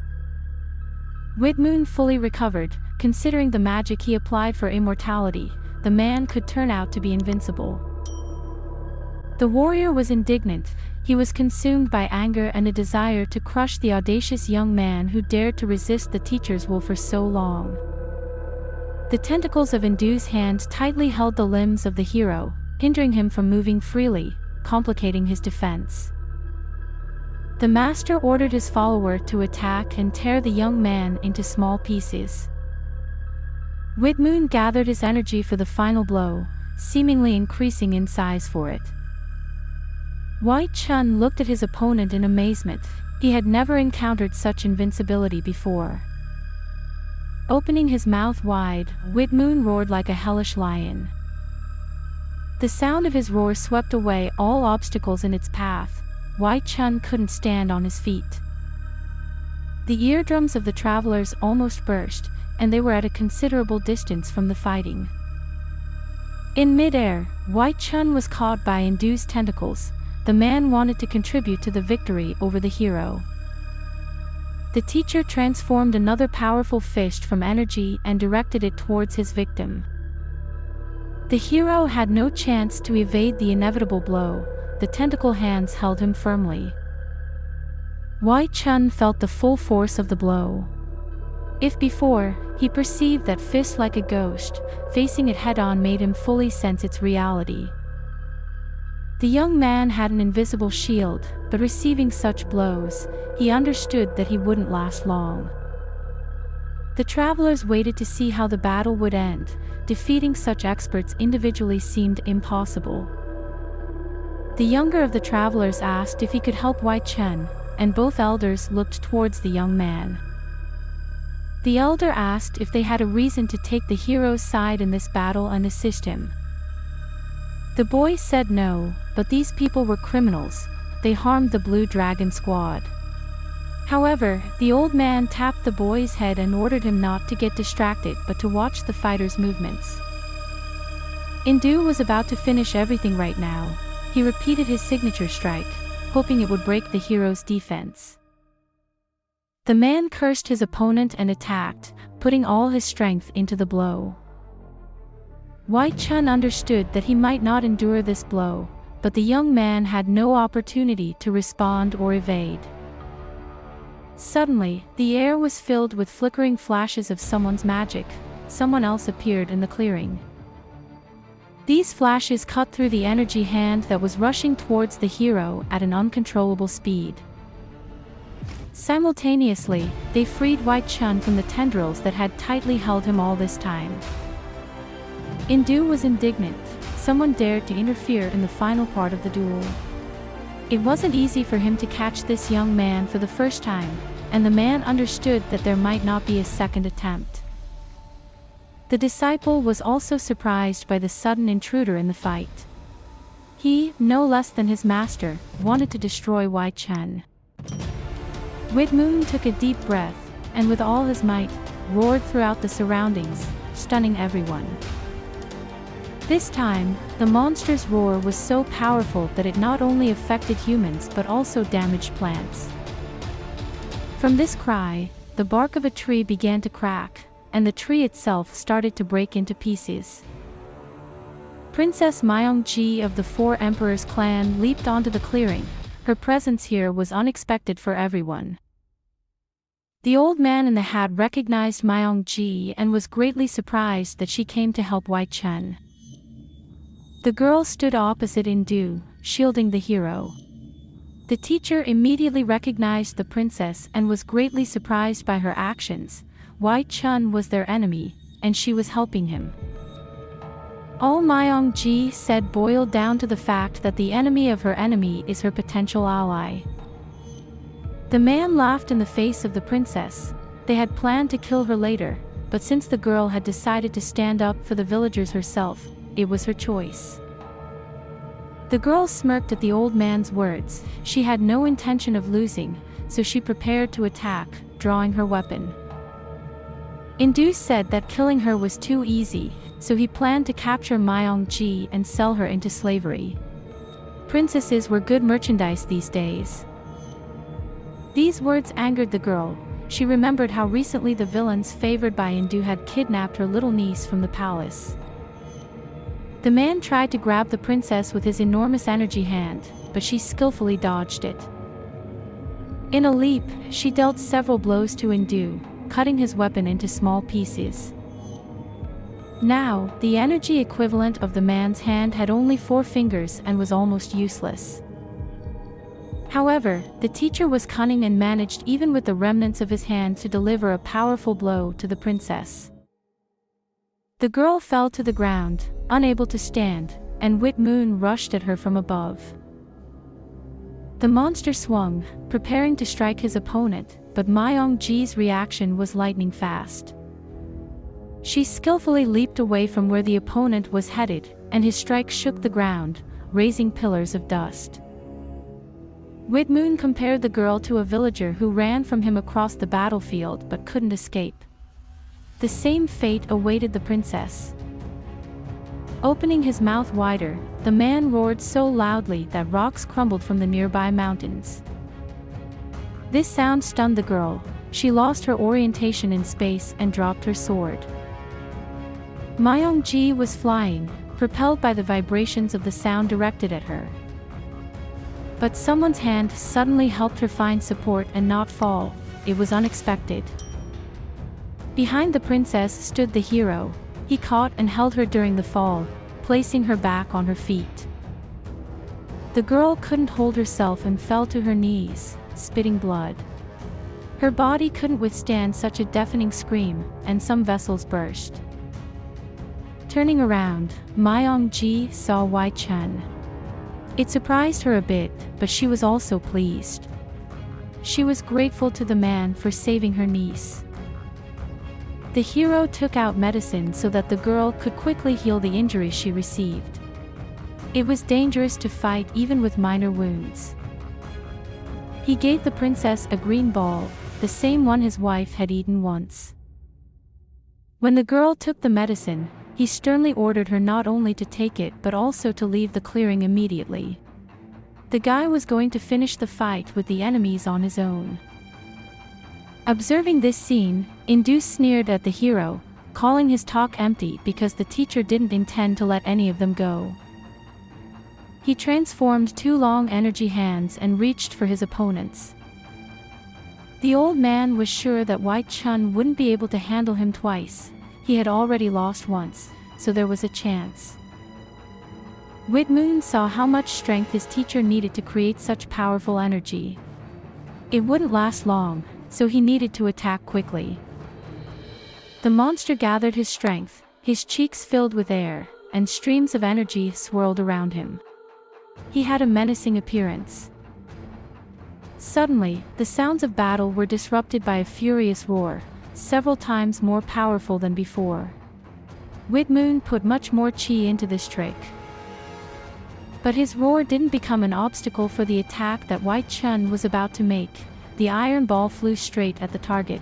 Whitmoon fully recovered. Considering the magic he applied for immortality, the man could turn out to be invincible. The warrior was indignant. He was consumed by anger and a desire to crush the audacious young man who dared to resist the teacher's will for so long. The tentacles of Indu's hand tightly held the limbs of the hero, hindering him from moving freely, complicating his defense. The master ordered his follower to attack and tear the young man into small pieces. Whitmoon gathered his energy for the final blow, seemingly increasing in size for it. Hwi Chon looked at his opponent in amazement. He had never encountered such invincibility before. Opening his mouth wide, Whitmoon roared like a hellish lion. The sound of his roar swept away all obstacles in its path. Hwi Chon couldn't stand on his feet. The eardrums of the travelers almost burst, and they were at a considerable distance from the fighting. In mid-air, Hwi Chon was caught by Indu's tentacles. The man wanted to contribute to the victory over the hero. The teacher transformed another powerful fist from energy and directed it towards his victim. The hero had no chance to evade the inevitable blow. The tentacle hands held him firmly. Hwi Chon felt the full force of the blow. If before, he perceived that fist like a ghost, facing it head-on made him fully sense its reality. The young man had an invisible shield, but receiving such blows, he understood that he wouldn't last long. The travelers waited to see how the battle would end. Defeating such experts individually seemed impossible. The younger of the travelers asked if he could help Hwi Chon, and both elders looked towards the young man. The elder asked if they had a reason to take the hero's side in this battle and assist him. The boy said no, but these people were criminals. They harmed the Blue Dragon squad. However, the old man tapped the boy's head and ordered him not to get distracted but to watch the fighters' movements. Indu was about to finish everything right now. He repeated his signature strike, hoping it would break the hero's defense. The man cursed his opponent and attacked, putting all his strength into the blow. Hwi Chon understood that he might not endure this blow, but the young man had no opportunity to respond or evade. Suddenly, the air was filled with flickering flashes of someone's magic. Someone else appeared in the clearing. These flashes cut through the energy hand that was rushing towards the hero at an uncontrollable speed. Simultaneously, they freed Hwi Chon from the tendrils that had tightly held him all this time. Indu was indignant. Someone dared to interfere in the final part of the duel. It wasn't easy for him to catch this young man for the first time, and the man understood that there might not be a second attempt. The disciple was also surprised by the sudden intruder in the fight. He, no less than his master, wanted to destroy Hwi Chon. Whitmoon took a deep breath, and with all his might, roared throughout the surroundings, stunning everyone. This time, the monster's roar was so powerful that it not only affected humans but also damaged plants. From this cry, the bark of a tree began to crack, and the tree itself started to break into pieces. Princess Myung-ji of the Four Emperors clan leaped onto the clearing. Her presence here was unexpected for everyone. The old man in the hat recognized Myung-ji and was greatly surprised that she came to help Hwi Chon. The girl stood opposite Indu, shielding the hero. The teacher immediately recognized the princess and was greatly surprised by her actions. Hwi Chon was their enemy, and she was helping him. All Myung-ji said boiled down to the fact that the enemy of her enemy is her potential ally. The man laughed in the face of the princess. They had planned to kill her later, but since the girl had decided to stand up for the villagers herself, it was her choice. The girl smirked at the old man's words. She had no intention of losing, so she prepared to attack, drawing her weapon. Indu said that killing her was too easy, so he planned to capture Myung-ji and sell her into slavery. Princesses were good merchandise these days. These words angered the girl. She remembered how recently the villains favored by Indu had kidnapped her little niece from the palace. The man tried to grab the princess with his enormous energy hand, but she skillfully dodged it. In a leap, she dealt several blows to Indu, cutting his weapon into small pieces. Now, the energy equivalent of the man's hand had only 4 fingers and was almost useless. However, the teacher was cunning and managed even with the remnants of his hand to deliver a powerful blow to the princess. The girl fell to the ground, unable to stand, and Whitmoon rushed at her from above. The monster swung, preparing to strike his opponent, but Myung-ji's reaction was lightning fast. She skillfully leaped away from where the opponent was headed, and his strike shook the ground, raising pillars of dust. Whitmoon compared the girl to a villager who ran from him across the battlefield but couldn't escape. The same fate awaited the princess. Opening his mouth wider, the man roared so loudly that rocks crumbled from the nearby mountains. This sound stunned the girl. She lost her orientation in space and dropped her sword. Myung-ji was flying, propelled by the vibrations of the sound directed at her. But someone's hand suddenly helped her find support and not fall. It was unexpected. Behind the princess stood the hero. He caught and held her during the fall, placing her back on her feet. The girl couldn't hold herself and fell to her knees, spitting blood. Her body couldn't withstand such a deafening scream, and some vessels burst. Turning around, Myung-ji saw Hwi Chon. It surprised her a bit, but she was also pleased. She was grateful to the man for saving her niece. The hero took out medicine so that the girl could quickly heal the injuries she received. It was dangerous to fight even with minor wounds. He gave the princess a green ball, the same one his wife had eaten once. When the girl took the medicine, he sternly ordered her not only to take it but also to leave the clearing immediately. The guy was going to finish the fight with the enemies on his own. Observing this scene, Indu sneered at the hero, calling his talk empty because the teacher didn't intend to let any of them go. He transformed 2 long energy hands and reached for his opponents. The old man was sure that Hwi Chon wouldn't be able to handle him twice. He had already lost once, so there was a chance. Whitmoon saw how much strength his teacher needed to create such powerful energy. It wouldn't last long, so he needed to attack quickly. The monster gathered his strength, his cheeks filled with air, and streams of energy swirled around him. He had a menacing appearance. Suddenly, the sounds of battle were disrupted by a furious roar, several times more powerful than before. Whitmoon put much more chi into this trick. But his roar didn't become an obstacle for the attack that Hwi Chon was about to make. The iron ball flew straight at the target.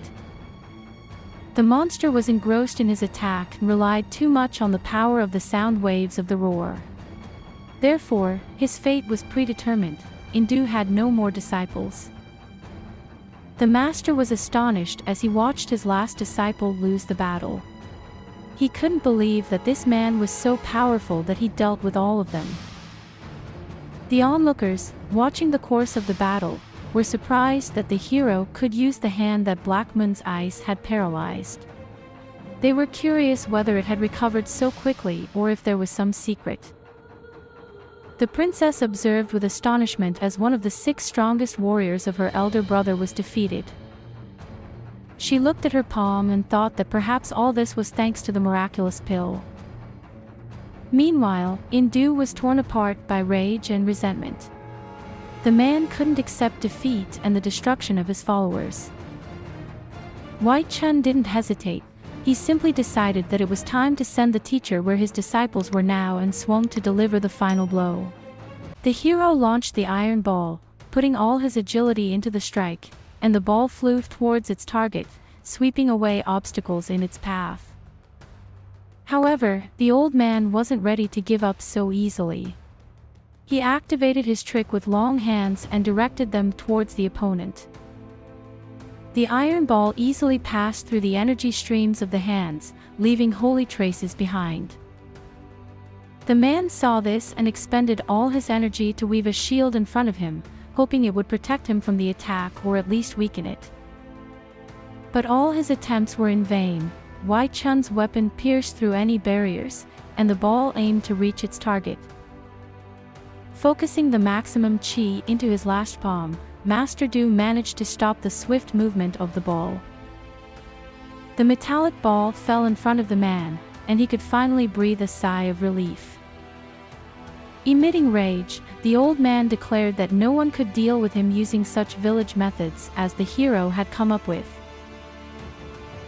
The monster was engrossed in his attack and relied too much on the power of the sound waves of the roar. Therefore, his fate was predetermined. Indu had no more disciples. The master was astonished as he watched his last disciple lose the battle. He couldn't believe that this man was so powerful that he dealt with all of them. The onlookers, watching the course of the battle, were surprised that the hero could use the hand that Black Moon's ice had paralyzed. They were curious whether it had recovered so quickly or if there was some secret. The princess observed with astonishment as one of the 6 strongest warriors of her elder brother was defeated. She looked at her palm and thought that perhaps all this was thanks to the miraculous pill. Meanwhile, Indu was torn apart by rage and resentment. The man couldn't accept defeat and the destruction of his followers. Hwi Chon didn't hesitate. He simply decided that it was time to send the teacher where his disciples were now and swung to deliver the final blow. The hero launched the iron ball, putting all his agility into the strike, and the ball flew towards its target, sweeping away obstacles in its path. However, the old man wasn't ready to give up so easily. He activated his trick with long hands and directed them towards the opponent. The iron ball easily passed through the energy streams of the hands, leaving holy traces behind. The man saw this and expended all his energy to weave a shield in front of him, hoping it would protect him from the attack or at least weaken it. But all his attempts were in vain. Hwi Chon's weapon pierced through any barriers, and the ball aimed to reach its target. Focusing the maximum chi into his last palm, Master Du managed to stop the swift movement of the ball. The metallic ball fell in front of the man, and he could finally breathe a sigh of relief. Emitting rage, the old man declared that no one could deal with him using such village methods as the hero had come up with.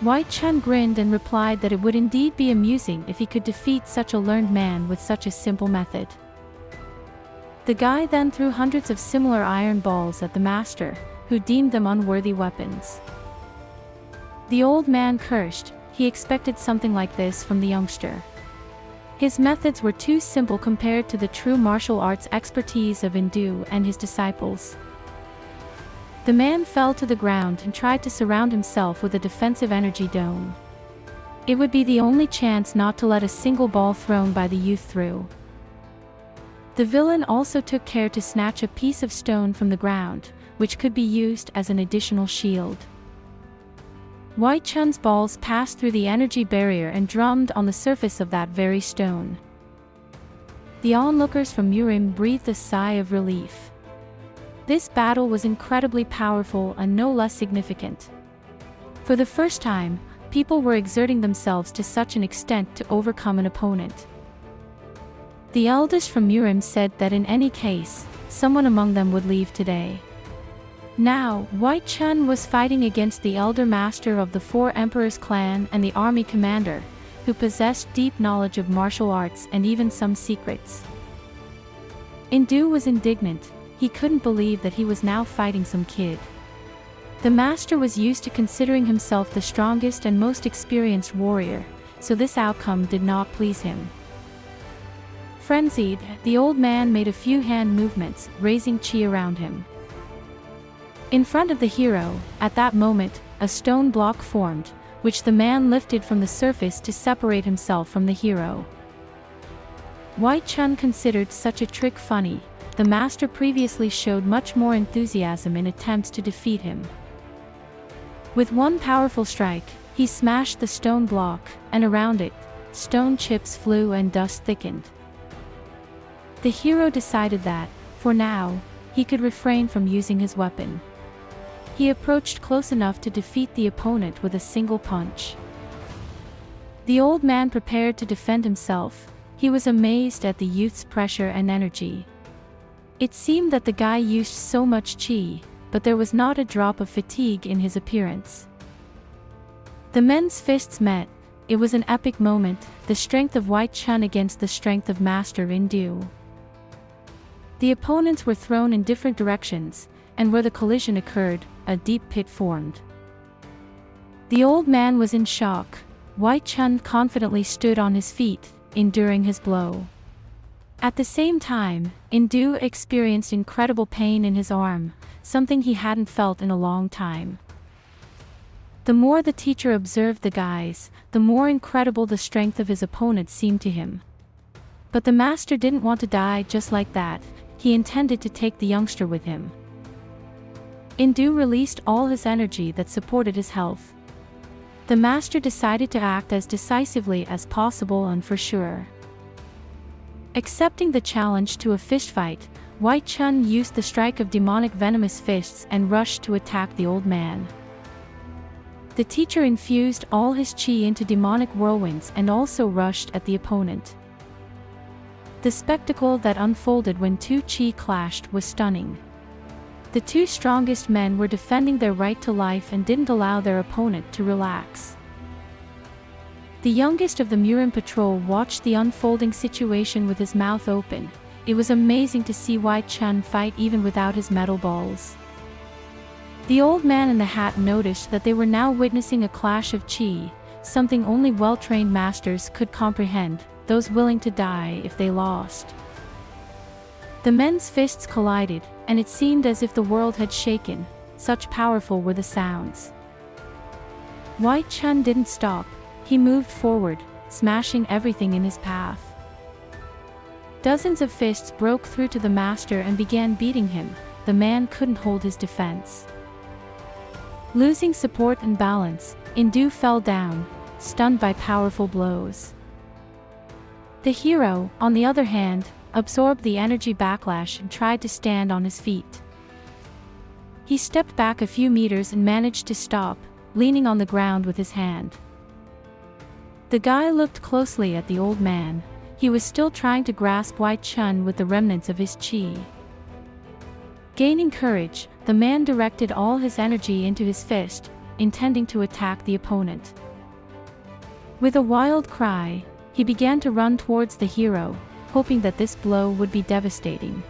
Hwi Chon grinned and replied that it would indeed be amusing if he could defeat such a learned man with such a simple method. The guy then threw hundreds of similar iron balls at the master, who deemed them unworthy weapons. The old man cursed. He expected something like this from the youngster. His methods were too simple compared to the true martial arts expertise of Indu and his disciples. The man fell to the ground and tried to surround himself with a defensive energy dome. It would be the only chance not to let a single ball thrown by the youth through. The villain also took care to snatch a piece of stone from the ground, which could be used as an additional shield. Hwi Chon's balls passed through the energy barrier and drummed on the surface of that very stone. The onlookers from Murim breathed a sigh of relief. This battle was incredibly powerful and no less significant. For the first time, people were exerting themselves to such an extent to overcome an opponent. The eldest from Murim said that in any case, someone among them would leave today. Now, Hwi Chon was fighting against the elder master of the 4 Emperors clan and the army commander, who possessed deep knowledge of martial arts and even some secrets. Indu was indignant. He couldn't believe that he was now fighting some kid. The master was used to considering himself the strongest and most experienced warrior, so this outcome did not please him. Frenzied, the old man made a few hand movements, raising chi around him. In front of the hero, at that moment, a stone block formed, which the man lifted from the surface to separate himself from the hero. Hwi Chon considered such a trick funny. The master previously showed much more enthusiasm in attempts to defeat him. With one powerful strike, he smashed the stone block, and around it, stone chips flew and dust thickened. The hero decided that, for now, he could refrain from using his weapon. He approached close enough to defeat the opponent with a single punch. The old man prepared to defend himself. He was amazed at the youth's pressure and energy. It seemed that the guy used so much chi, but there was not a drop of fatigue in his appearance. The men's fists met. It was an epic moment, the strength of Hwi Chon against the strength of Master Indu. The opponents were thrown in different directions, and where the collision occurred, a deep pit formed. The old man was in shock. Hwi Chon confidently stood on his feet, enduring his blow. At the same time, Indu experienced incredible pain in his arm, something he hadn't felt in a long time. The more the teacher observed the guys, the more incredible the strength of his opponent seemed to him. But the master didn't want to die just like that. He intended to take the youngster with him. Indu released all his energy that supported his health. The master decided to act as decisively as possible and for sure. Accepting the challenge to a fistfight, Hwi Chon used the strike of demonic venomous fists and rushed to attack the old man. The teacher infused all his chi into demonic whirlwinds and also rushed at the opponent. The spectacle that unfolded when two chi clashed was stunning. The two strongest men were defending their right to life and didn't allow their opponent to relax. The youngest of the Murim patrol watched the unfolding situation with his mouth open. It was amazing to see Hwi Chon fight even without his metal balls. The old man in the hat noticed that they were now witnessing a clash of chi, something only well-trained masters could comprehend, those willing to die if they lost. The men's fists collided, and it seemed as if the world had shaken, such powerful were the sounds. Hwi Chon didn't stop. He moved forward, smashing everything in his path. Dozens of fists broke through to the master and began beating him. The man couldn't hold his defense. Losing support and balance, Indu fell down, stunned by powerful blows. The hero, on the other hand, absorbed the energy backlash and tried to stand on his feet. He stepped back a few meters and managed to stop, leaning on the ground with his hand. The guy looked closely at the old man. He was still trying to grasp Hwi Chon with the remnants of his chi. Gaining courage, the man directed all his energy into his fist, intending to attack the opponent. With a wild cry, he began to run towards the hero, hoping that this blow would be devastating.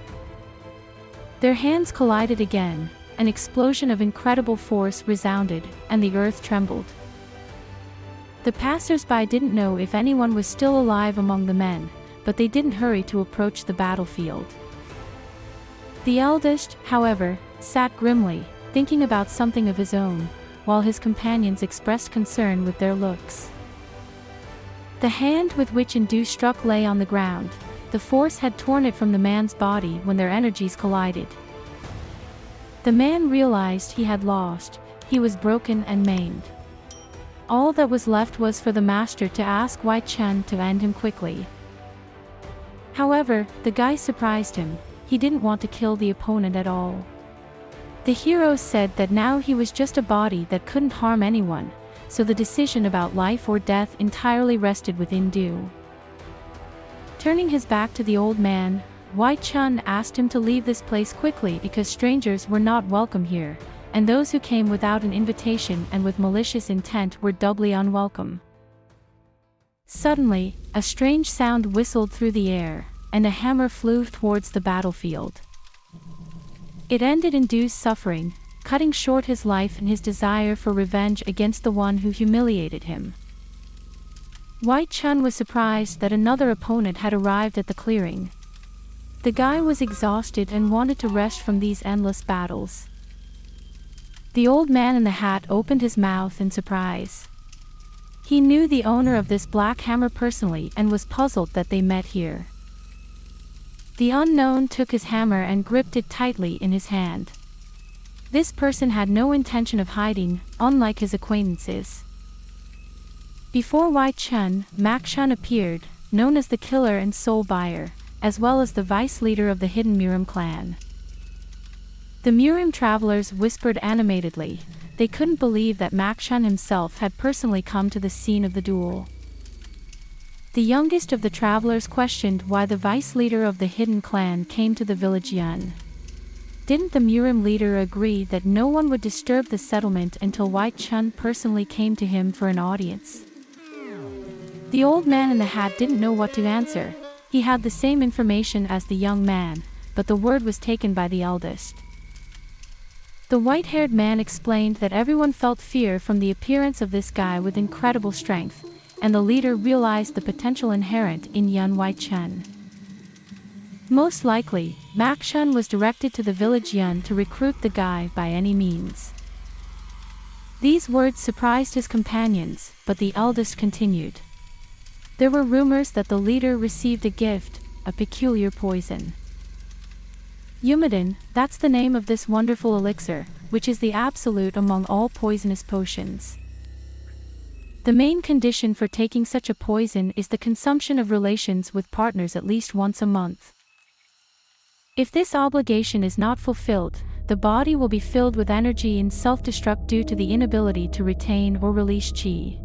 Their hands collided again. An explosion of incredible force resounded, and the earth trembled. The passers-by didn't know if anyone was still alive among the men, but they didn't hurry to approach the battlefield. The eldest, however, sat grimly, thinking about something of his own, while his companions expressed concern with their looks. The hand with which Indu struck lay on the ground. The force had torn it from the man's body when their energies collided. The man realized he had lost. He was broken and maimed. All that was left was for the master to ask Hwi Chon to end him quickly. However, the guy surprised him. He didn't want to kill the opponent at all. The hero said that now he was just a body that couldn't harm anyone, so the decision about life or death entirely rested with Indu. Turning his back to the old man, Hwi Chon asked him to leave this place quickly because strangers were not welcome here, and those who came without an invitation and with malicious intent were doubly unwelcome. Suddenly, a strange sound whistled through the air, and a hammer flew towards the battlefield. It ended Indu's suffering, cutting short his life and his desire for revenge against the one who humiliated him. Hwi Chon was surprised that another opponent had arrived at the clearing. The guy was exhausted and wanted to rest from these endless battles. The old man in the hat opened his mouth in surprise. He knew the owner of this black hammer personally and was puzzled that they met here. The unknown took his hammer and gripped it tightly in his hand. This person had no intention of hiding, unlike his acquaintances. Before Hwi Chon, Mak Chon appeared, known as the killer and soul buyer, as well as the vice leader of the hidden Murim clan. The Murim travelers whispered animatedly. They couldn't believe that Mak Chon himself had personally come to the scene of the duel. The youngest of the travelers questioned why the vice leader of the hidden clan came to the village Yeon. Didn't the Murim leader agree that no one would disturb the settlement until Hwi Chon personally came to him for an audience? The old man in the hat didn't know what to answer. He had the same information as the young man, but the word was taken by the eldest. The white-haired man explained that everyone felt fear from the appearance of this guy with incredible strength, and the leader realized the potential inherent in Yeon Hwi Chon. Most likely, Mak Chun was directed to the village Yeon to recruit the guy by any means. These words surprised his companions, but the eldest continued. There were rumors that the leader received a gift, a peculiar poison. Yumadin, that's the name of this wonderful elixir, which is the absolute among all poisonous potions. The main condition for taking such a poison is the consumption of relations with partners at least once a month. If this obligation is not fulfilled, the body will be filled with energy and self-destruct due to the inability to retain or release qi.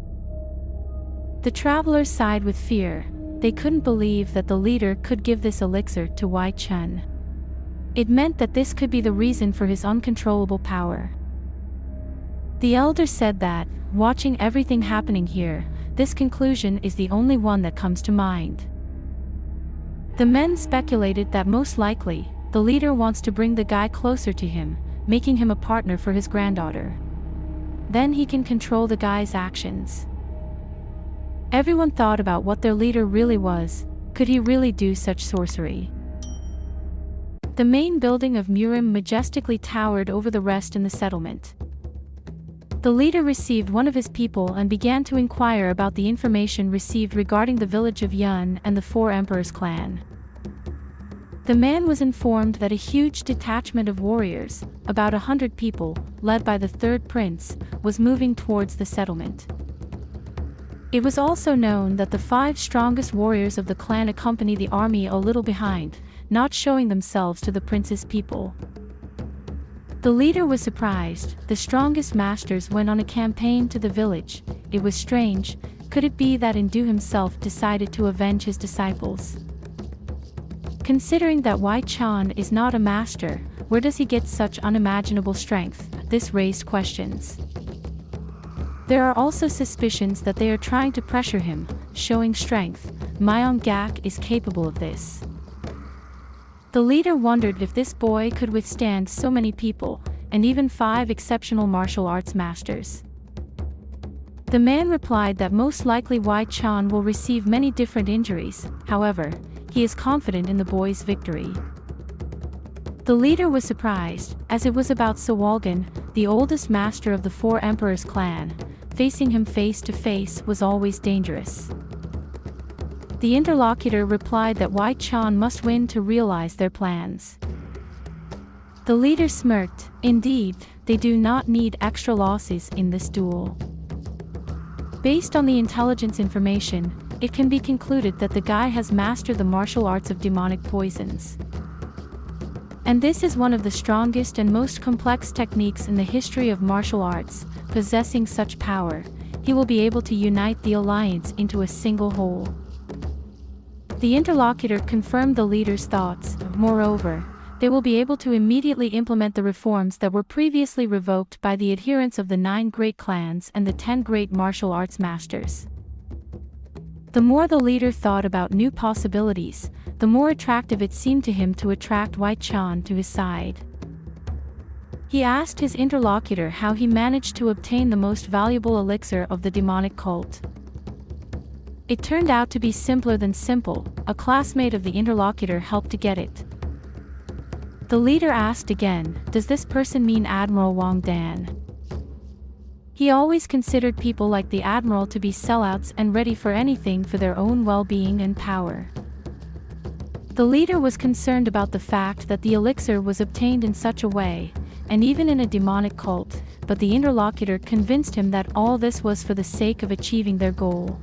The travelers sighed with fear. They couldn't believe that the leader could give this elixir to Hwi Chon. It meant that this could be the reason for his uncontrollable power. The elder said that, watching everything happening here, this conclusion is the only one that comes to mind. The men speculated that most likely, the leader wants to bring the guy closer to him, making him a partner for his granddaughter. Then he can control the guy's actions. Everyone thought about what their leader really was. Could he really do such sorcery? The main building of Murim majestically towered over the rest in the settlement. The leader received one of his people and began to inquire about the information received regarding the village of Yeon and the Four Emperors clan. The man was informed that a huge detachment of warriors, about 100 people, led by the third prince, was moving towards the settlement. It was also known that the 5 strongest warriors of the clan accompanied the army a little behind, not showing themselves to the prince's people. The leader was surprised. The strongest masters went on a campaign to the village. It was strange. Could it be that Indu himself decided to avenge his disciples? Considering that Hwi Chon is not a master, where does he get such unimaginable strength? This raised questions. There are also suspicions that they are trying to pressure him, showing strength. Myeong Gak is capable of this. The leader wondered if this boy could withstand so many people, and even 5 exceptional martial arts masters. The man replied that most likely Hwi Chon will receive many different injuries. However, he is confident in the boy's victory. The leader was surprised, as it was about Sewalgan, the oldest master of the Four Emperors clan. Facing him face to face was always dangerous. The interlocutor replied that Hwi Chon must win to realize their plans. The leader smirked. Indeed, they do not need extra losses in this duel. Based on the intelligence information, it can be concluded that the guy has mastered the martial arts of demonic poisons. And this is one of the strongest and most complex techniques in the history of martial arts. Possessing such power, he will be able to unite the alliance into a single whole. The interlocutor confirmed the leader's thoughts. Moreover, they will be able to immediately implement the reforms that were previously revoked by the adherents of the 9 great clans and the 10 great martial arts masters. The more the leader thought about new possibilities, the more attractive it seemed to him to attract Hwi Chon to his side. He asked his interlocutor how he managed to obtain the most valuable elixir of the demonic cult. It turned out to be simpler than simple. A classmate of the interlocutor helped to get it. The leader asked again, does this person mean Admiral Wang Dan? He always considered people like the Admiral to be sellouts and ready for anything for their own well-being and power. The leader was concerned about the fact that the elixir was obtained in such a way, and even in a demonic cult, but the interlocutor convinced him that all this was for the sake of achieving their goal.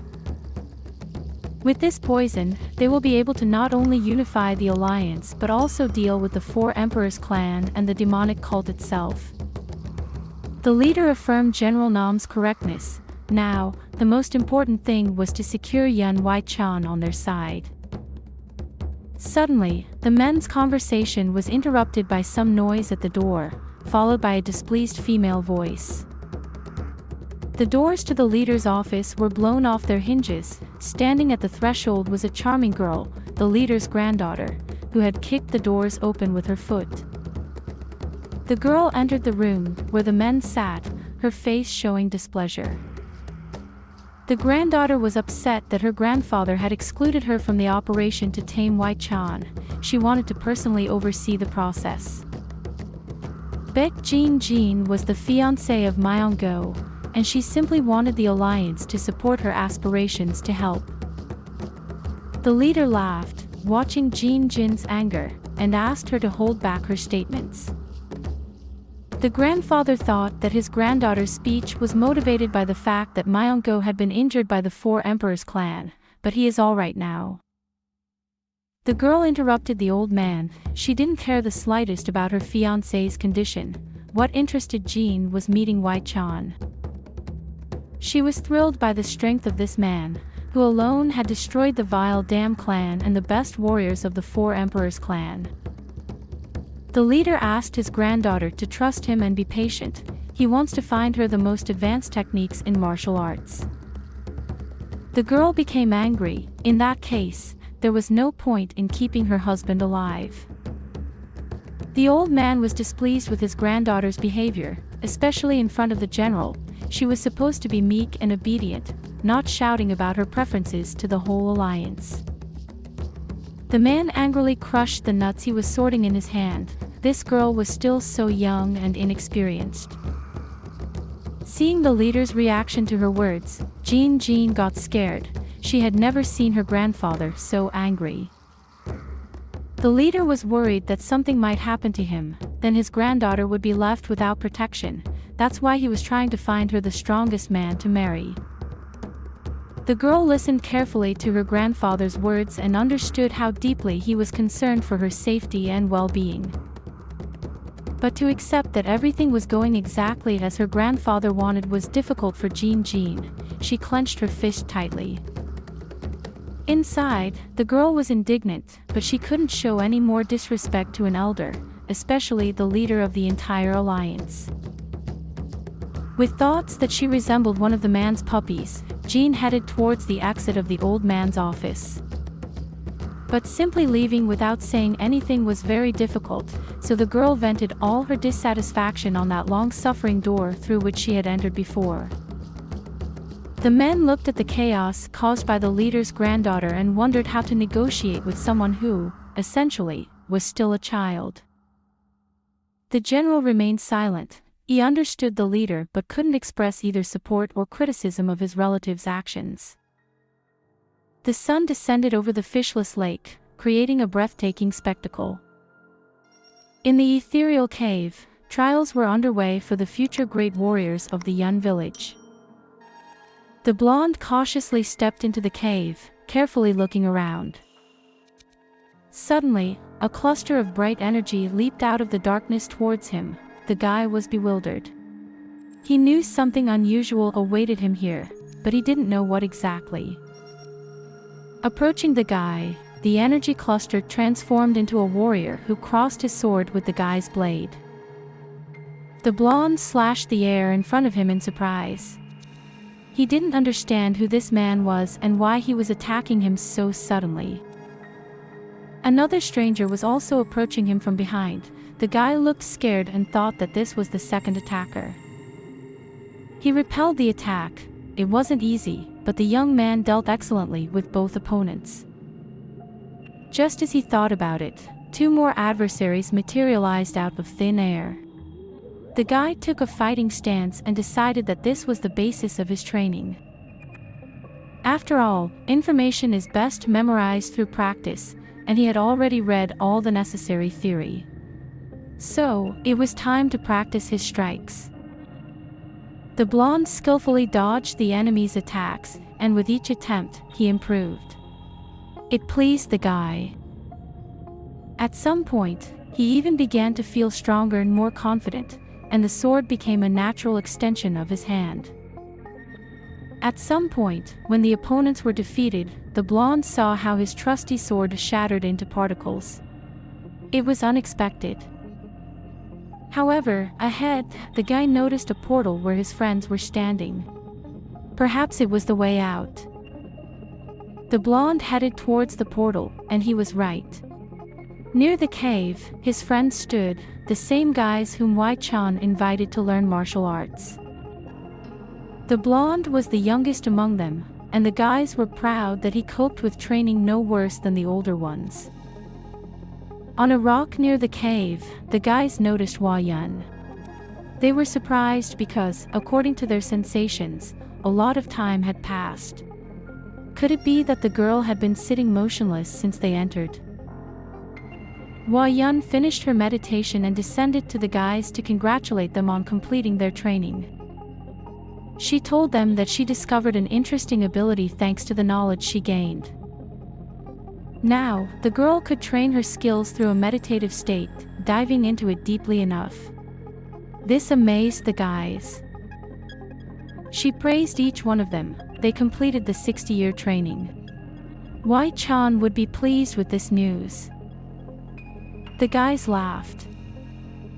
With this poison, they will be able to not only unify the alliance but also deal with the Four Emperors clan and the demonic cult itself. The leader affirmed General Nam's correctness. Now, the most important thing was to secure Yeon Hwi Chon on their side. Suddenly, the men's conversation was interrupted by some noise at the door, followed by a displeased female voice. The doors to the leader's office were blown off their hinges. Standing at the threshold was a charming girl, the leader's granddaughter, who had kicked the doors open with her foot. The girl entered the room, where the men sat, her face showing displeasure. The granddaughter was upset that her grandfather had excluded her from the operation to tame Hwi Chon. She wanted to personally oversee the process. Baek Jin was the fiancé of Myung-go, and she simply wanted the alliance to support her aspirations to help. The leader laughed, watching Jin's anger, and asked her to hold back her statements. The grandfather thought that his granddaughter's speech was motivated by the fact that Myung-go had been injured by the Four Emperors clan, but he is alright now. The girl interrupted the old man. She didn't care the slightest about her fiancé's condition. What interested Jin was meeting Hwi Chon. She was thrilled by the strength of this man, who alone had destroyed the vile Dam clan and the best warriors of the Four Emperors clan. The leader asked his granddaughter to trust him and be patient. He wants to find her the most advanced techniques in martial arts. The girl became angry. In that case, there was no point in keeping her husband alive. The old man was displeased with his granddaughter's behavior, especially in front of the general. She was supposed to be meek and obedient, not shouting about her preferences to the whole alliance. The man angrily crushed the nuts he was sorting in his hand. This girl was still so young and inexperienced. Seeing the leader's reaction to her words, Jin got scared. She had never seen her grandfather so angry. The leader was worried that something might happen to him, then his granddaughter would be left without protection. That's why he was trying to find her the strongest man to marry. The girl listened carefully to her grandfather's words and understood how deeply he was concerned for her safety and well-being. But to accept that everything was going exactly as her grandfather wanted was difficult for Jin. She clenched her fist tightly. Inside, the girl was indignant, but she couldn't show any more disrespect to an elder, especially the leader of the entire alliance. With thoughts that she resembled one of the man's puppies, Jin headed towards the exit of the old man's office. But simply leaving without saying anything was very difficult, so the girl vented all her dissatisfaction on that long-suffering door through which she had entered before. The men looked at the chaos caused by the leader's granddaughter and wondered how to negotiate with someone who, essentially, was still a child. The general remained silent. He understood the leader but couldn't express either support or criticism of his relative's actions. The sun descended over the fishless lake, creating a breathtaking spectacle. In the ethereal cave, trials were underway for the future great warriors of the Yeon village. The blonde cautiously stepped into the cave, carefully looking around. Suddenly, a cluster of bright energy leaped out of the darkness towards him. The guy was bewildered. He knew something unusual awaited him here, but he didn't know what exactly. Approaching the guy, the energy cluster transformed into a warrior who crossed his sword with the guy's blade. The blonde slashed the air in front of him in surprise. He didn't understand who this man was and why he was attacking him so suddenly. Another stranger was also approaching him from behind. The guy looked scared and thought that this was the second attacker. He repelled the attack. It wasn't easy, but the young man dealt excellently with both opponents. Just as he thought about it, two more adversaries materialized out of thin air. The guy took a fighting stance and decided that this was the basis of his training. After all, information is best memorized through practice, and he had already read all the necessary theory. So, it was time to practice his strikes. The blonde skillfully dodged the enemy's attacks, and with each attempt, he improved. It pleased the guy. At some point, he even began to feel stronger and more confident, and the sword became a natural extension of his hand. At some point, when the opponents were defeated, the blonde saw how his trusty sword shattered into particles. It was unexpected. However, ahead, the guy noticed a portal where his friends were standing. Perhaps it was the way out. The blonde headed towards the portal, and he was right. Near the cave, his friends stood, the same guys whom Hwi Chon invited to learn martial arts. The blonde was the youngest among them, and the guys were proud that he coped with training no worse than the older ones. On a rock near the cave, the guys noticed Hwa Yun. They were surprised because, according to their sensations, a lot of time had passed. Could it be that the girl had been sitting motionless since they entered? Hwa Yun finished her meditation and descended to the guys to congratulate them on completing their training. She told them that she discovered an interesting ability thanks to the knowledge she gained. Now, the girl could train her skills through a meditative state, diving into it deeply enough. This amazed the guys. She praised each one of them. They completed the 60-year training. Hwi Chon would be pleased with this news. The guys laughed.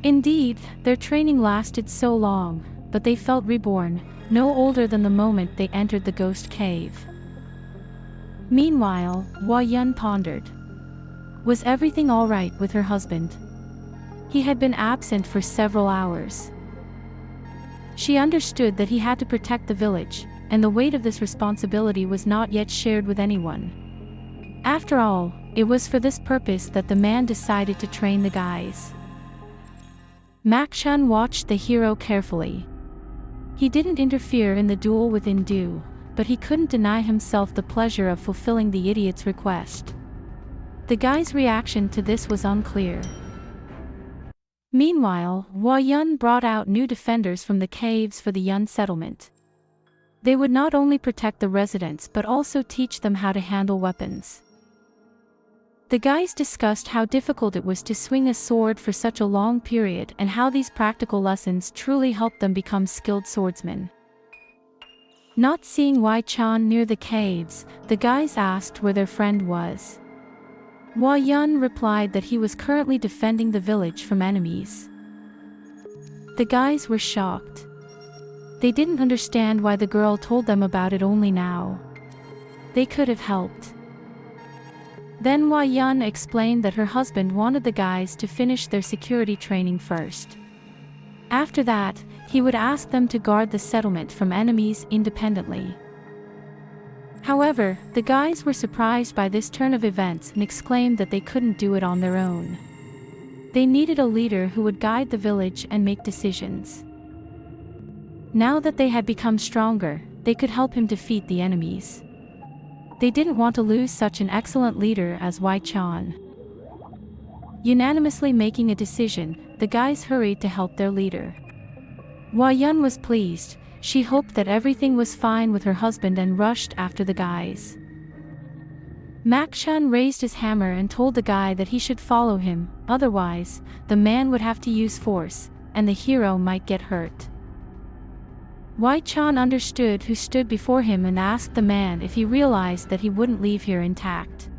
Indeed, their training lasted so long, but they felt reborn, no older than the moment they entered the ghost cave. Meanwhile, Hwa Yun pondered. Was everything all right with her husband? He had been absent for several hours. She understood that he had to protect the village, and the weight of this responsibility was not yet shared with anyone. After all, it was for this purpose that the man decided to train the guys. Mak-shun watched the hero carefully. He didn't interfere in the duel with Indu, but he couldn't deny himself the pleasure of fulfilling the idiot's request. The guy's reaction to this was unclear. Meanwhile, Hwa Yun brought out new defenders from the caves for the Yun settlement. They would not only protect the residents but also teach them how to handle weapons. The guys discussed how difficult it was to swing a sword for such a long period and how these practical lessons truly helped them become skilled swordsmen. Not seeing Hwi Chon near the caves, the guys asked where their friend was. Hwa Yun replied that he was currently defending the village from enemies. The guys were shocked. They didn't understand why the girl told them about it only now. They could have helped. Then Hwa Yun explained that her husband wanted the guys to finish their security training first. After that, he would ask them to guard the settlement from enemies independently. However, the guys were surprised by this turn of events and exclaimed that they couldn't do it on their own. They needed a leader who would guide the village and make decisions. Now that they had become stronger, they could help him defeat the enemies. They didn't want to lose such an excellent leader as Hwi Chon. Unanimously making a decision, the guys hurried to help their leader. Hwa Yun was pleased. She hoped that everything was fine with her husband and rushed after the guys. Mak-shun raised his hammer and told the guy that he should follow him, otherwise, the man would have to use force, and the hero might get hurt. Hwi Chon understood who stood before him and asked the man if he realized that he wouldn't leave here intact.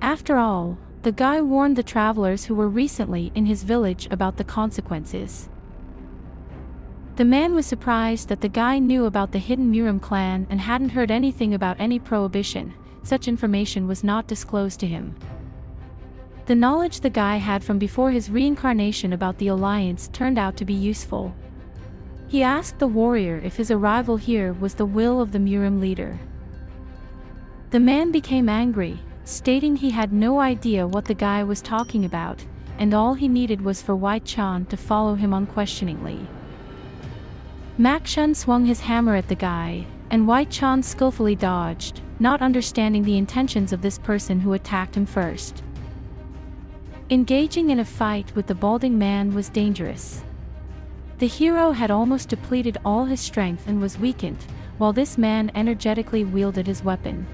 After all, the guy warned the travelers who were recently in his village about the consequences. The man was surprised that the guy knew about the hidden Murim clan and hadn't heard anything about any prohibition. Such information was not disclosed to him. The knowledge the guy had from before his reincarnation about the alliance turned out to be useful. He asked the warrior if his arrival here was the will of the Murim leader. The man became angry, stating he had no idea what the guy was talking about, and all he needed was for Hwi Chon to follow him unquestioningly. Mak-shun swung his hammer at the guy, and Hwi Chon skillfully dodged, not understanding the intentions of this person who attacked him first. Engaging in a fight with the balding man was dangerous. The hero had almost depleted all his strength and was weakened, while this man energetically wielded his weapon.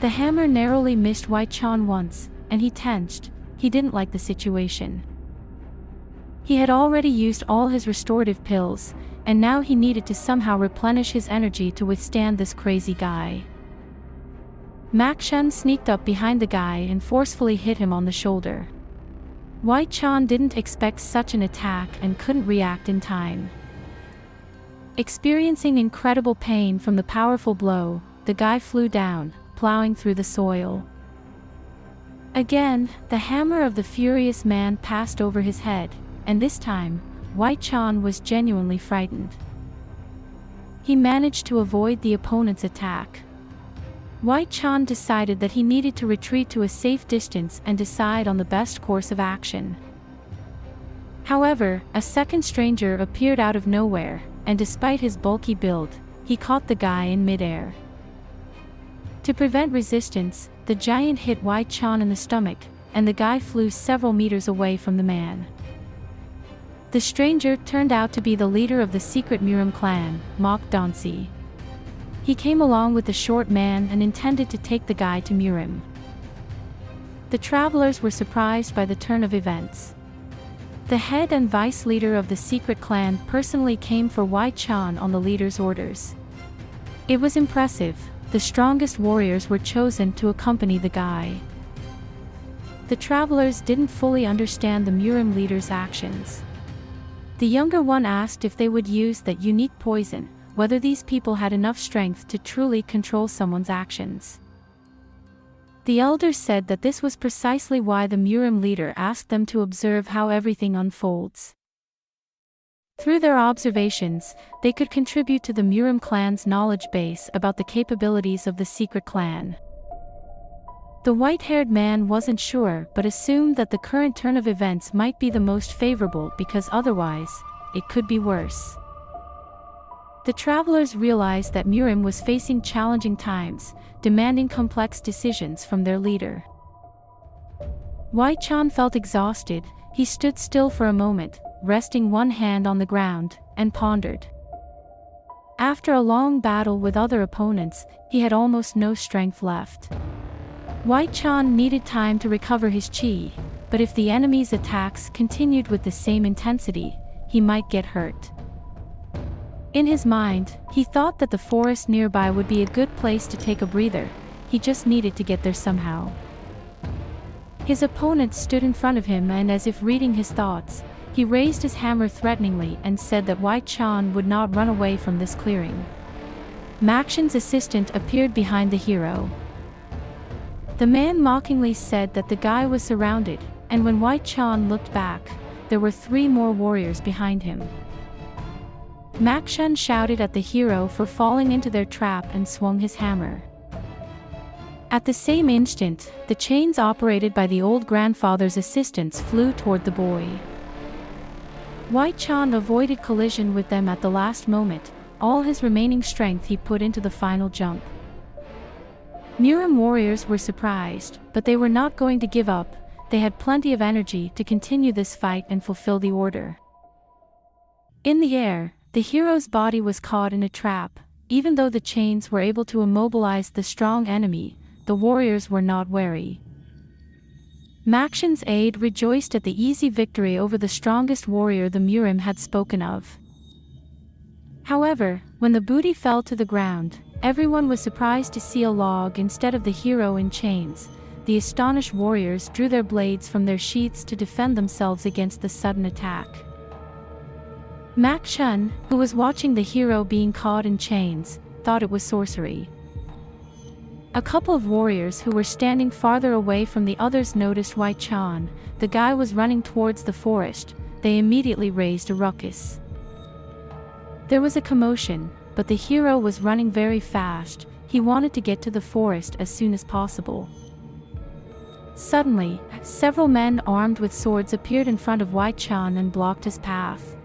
The hammer narrowly missed Hwi Chon once, and he tensed. He didn't like the situation. He had already used all his restorative pills, and now he needed to somehow replenish his energy to withstand this crazy guy. Mak Shun sneaked up behind the guy and forcefully hit him on the shoulder. Hwi Chon didn't expect such an attack and couldn't react in time. Experiencing incredible pain from the powerful blow, the guy flew down, plowing through the soil. Again, the hammer of the furious man passed over his head, and this time, Hwi Chon was genuinely frightened. He managed to avoid the opponent's attack. Hwi Chon decided that he needed to retreat to a safe distance and decide on the best course of action. However, a second stranger appeared out of nowhere, and despite his bulky build, he caught the guy in midair. To prevent resistance, the giant hit Hwi Chon in the stomach, and the guy flew several meters away from the man. The stranger turned out to be the leader of the secret Murim clan, Mok Donsi. He came along with the short man and intended to take the guy to Murim. The travelers were surprised by the turn of events. The head and vice leader of the secret clan personally came for Hwi Chon on the leader's orders. It was impressive. The strongest warriors were chosen to accompany the guy. The travelers didn't fully understand the Murim leader's actions. The younger one asked if they would use that unique poison, whether these people had enough strength to truly control someone's actions. The elders said that this was precisely why the Murim leader asked them to observe how everything unfolds. Through their observations, they could contribute to the Murim clan's knowledge base about the capabilities of the secret clan. The white-haired man wasn't sure but assumed that the current turn of events might be the most favorable because otherwise, it could be worse. The travelers realized that Murim was facing challenging times, demanding complex decisions from their leader. Hwi Chon felt exhausted. He stood still for a moment, resting one hand on the ground, and pondered. After a long battle with other opponents, he had almost no strength left. Hwi Chon needed time to recover his chi, but if the enemy's attacks continued with the same intensity, he might get hurt. In his mind, he thought that the forest nearby would be a good place to take a breather. He just needed to get there somehow. His opponent stood in front of him and, as if reading his thoughts, he raised his hammer threateningly and said that Hwi Chon would not run away from this clearing. Mak Shun's assistant appeared behind the hero. The man mockingly said that the guy was surrounded, and when Hwi Chon looked back, there were 3 more warriors behind him. Mak Shun shouted at the hero for falling into their trap and swung his hammer. At the same instant, the chains operated by the old grandfather's assistants flew toward the boy. Hwi Chon avoided collision with them at the last moment. All his remaining strength he put into the final jump. Murim warriors were surprised, but they were not going to give up. They had plenty of energy to continue this fight and fulfill the order. In the air, the hero's body was caught in a trap. Even though the chains were able to immobilize the strong enemy, the warriors were not wary. Mak Shun's aide rejoiced at the easy victory over the strongest warrior the Murim had spoken of. However, when the booty fell to the ground, everyone was surprised to see a log instead of the hero in chains. The astonished warriors drew their blades from their sheaths to defend themselves against the sudden attack. Mak Shun, who was watching the hero being caught in chains, thought it was sorcery. A couple of warriors who were standing farther away from the others noticed Hwi Chon. The guy was running towards the forest. They immediately raised a ruckus. There was a commotion, but the hero was running very fast. He wanted to get to the forest as soon as possible. Suddenly, several men armed with swords appeared in front of Hwi Chon and blocked his path.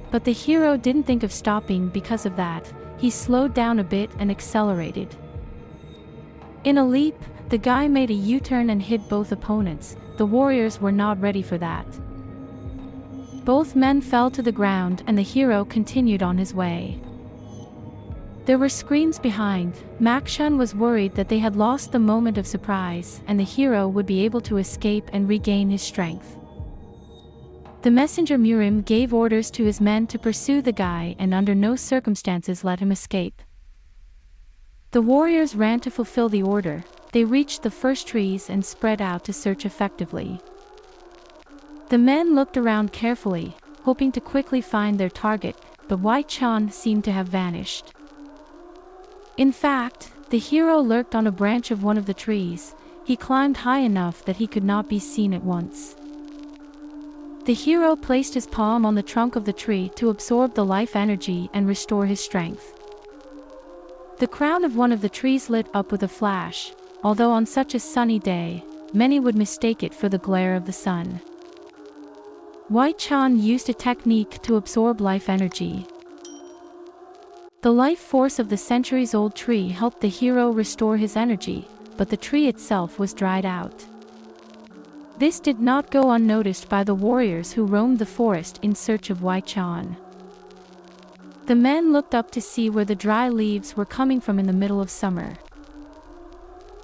But the hero didn't think of stopping because of that. He slowed down a bit and accelerated. In a leap, the guy made a U-turn and hit both opponents. The warriors were not ready for that. Both men fell to the ground and the hero continued on his way. There were screams behind. Mak Shun was worried that they had lost the moment of surprise and the hero would be able to escape and regain his strength. The messenger Murim gave orders to his men to pursue the guy and under no circumstances let him escape. The warriors ran to fulfill the order. They reached the first trees and spread out to search effectively. The men looked around carefully, hoping to quickly find their target, but Hwi Chon seemed to have vanished. In fact, the hero lurked on a branch of one of the trees. He climbed high enough that he could not be seen at once. The hero placed his palm on the trunk of the tree to absorb the life energy and restore his strength. The crown of one of the trees lit up with a flash, although on such a sunny day, many would mistake it for the glare of the sun. Hwi Chon used a technique to absorb life energy. The life force of the centuries-old tree helped the hero restore his energy, but the tree itself was dried out. This did not go unnoticed by the warriors who roamed the forest in search of Hwi Chon. The men looked up to see where the dry leaves were coming from in the middle of summer.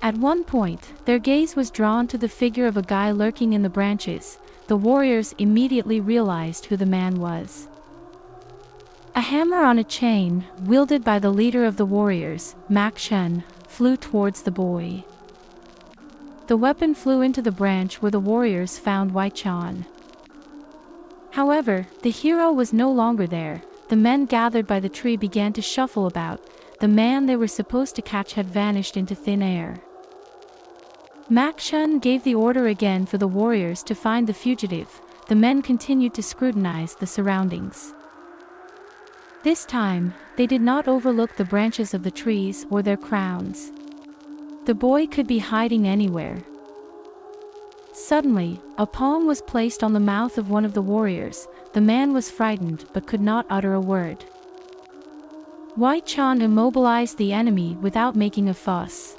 At one point, their gaze was drawn to the figure of a guy lurking in the branches. The warriors immediately realized who the man was. A hammer on a chain, wielded by the leader of the warriors, Mak Shun, flew towards the boy. The weapon flew into the branch where the warriors found Hwi Chon. However, the hero was no longer there. The men gathered by the tree began to shuffle about. The man they were supposed to catch had vanished into thin air. Mak Shun gave the order again for the warriors to find the fugitive. The men continued to scrutinize the surroundings. This time, they did not overlook the branches of the trees or their crowns. The boy could be hiding anywhere. Suddenly, a palm was placed on the mouth of one of the warriors. The man was frightened but could not utter a word. Hwi Chon immobilized the enemy without making a fuss.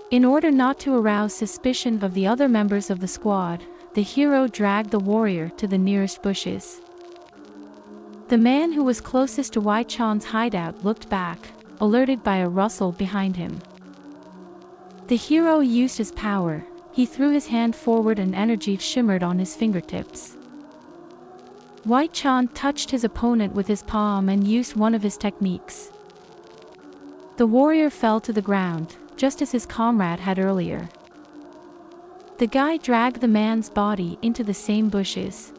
In order not to arouse suspicion of the other members of the squad, the hero dragged the warrior to the nearest bushes. The man who was closest to Hwi Chon's hideout looked back, alerted by a rustle behind him. The hero used his power. He threw his hand forward and energy shimmered on his fingertips. Hwi Chon touched his opponent with his palm and used one of his techniques. The warrior fell to the ground, just as his comrade had earlier. The guy dragged the man's body into the same bushes.